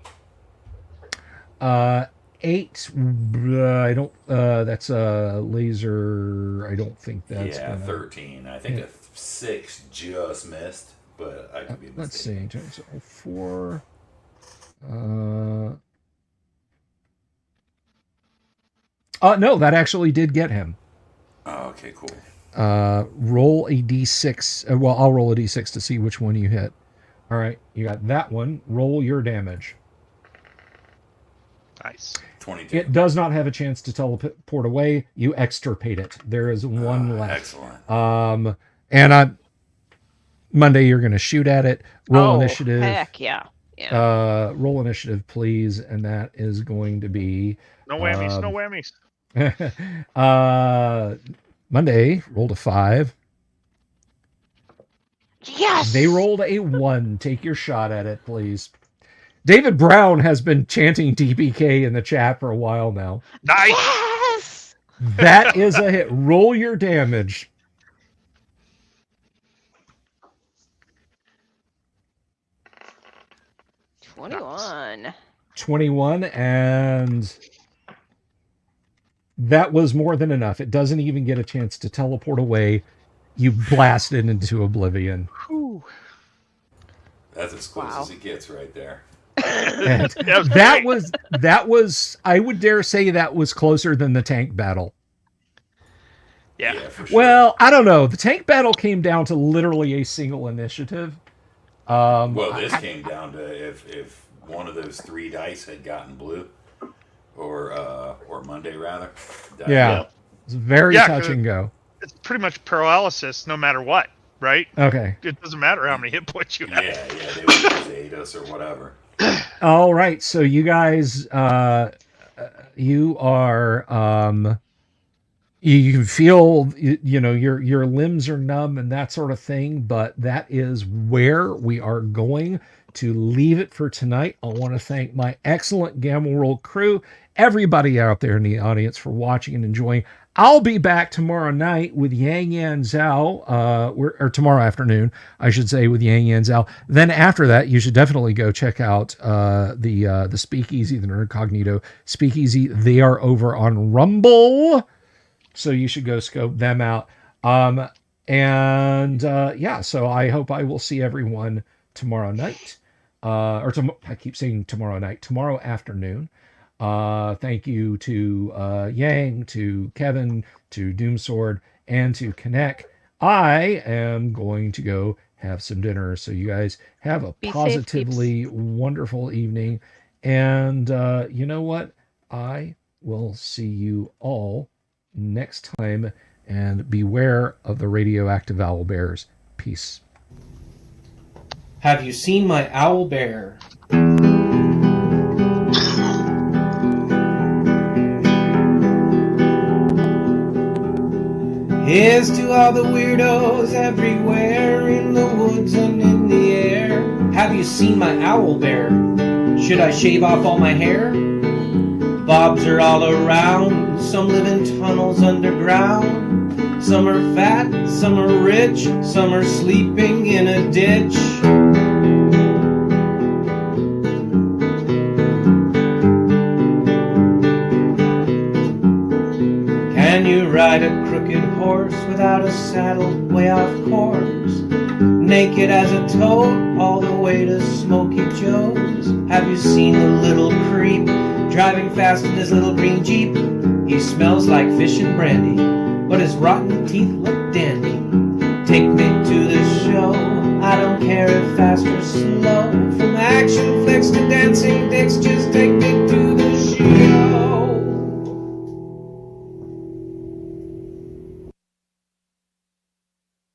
8. I don't. That's a laser. I don't think that's. Yeah, gonna, 13. I think a 6 just missed, but I could be mistaken. Let's see. So 4. No, that actually did get him. Oh, okay, cool. Roll a d6. Well, I'll roll a d6 to see which one you hit. All right, you got that one. Roll your damage. Nice. 22. It does not have a chance to teleport away. You extirpate it. There is one left. Excellent. And Monday, you're going to shoot at it. Roll initiative. Heck yeah. Roll initiative, please, and that is going to be. No whammies. No whammies. Monday rolled a 5. Yes. They rolled a 1. Take your shot at it, please. David Brown has been chanting DBK in the chat for a while now. Nice. Yes. That is a hit. Roll your damage. 21. 21, and that was more than enough. It doesn't even get a chance to teleport away. You blast it into oblivion. Whew. That's as close as it gets right there. And that was I would dare say that was closer than the tank battle. Yeah. For sure. Well, I don't know. The tank battle came down to literally a single initiative. Well, this came down to if one of those 3 dice had gotten blue, or Monday rather. Yeah. It's very touch and go. It's pretty much paralysis no matter what, right? Okay. It doesn't matter how many hit points you have. Yeah, they would just aid us or whatever. All right, so you guys, you are, you can feel, your limbs are numb and that sort of thing, but that is where we are going to leave it for tonight. I want to thank my excellent Gamma World crew, everybody out there in the audience for watching and enjoying. I'll be back tomorrow night with Yang Yan Zhao, or tomorrow afternoon, I should say, with Yang Yan Zhao. Then after that, you should definitely go check out the Speakeasy, the Nerdcognito Speakeasy. They are over on Rumble, so you should go scope them out. So I hope I will see everyone tomorrow night, I keep saying tomorrow night, tomorrow afternoon. Thank you to Yang, to Kevin, to Doomsword, and to Kinect. I am going to go have some dinner, so you guys have a positively wonderful evening. And you know what? I will see you all next time, and beware of the radioactive owlbears. Peace. Have you seen my owl bear? Here's to all the weirdos everywhere, in the woods and in the air. Have you seen my owl bear? Should I shave off all my hair? Bobs are all around, some live in tunnels underground. Some are fat, some are rich, some are sleeping in a ditch. Can you ride a crooked horse without a saddle, way off course? Naked as a toad, all the way to Smoky Joe's. Have you seen the little creep driving fast in his little green Jeep? He smells like fish and brandy, but his rotten teeth look dandy. Take me to the show, I don't care if fast or slow. From action flicks to dancing dicks,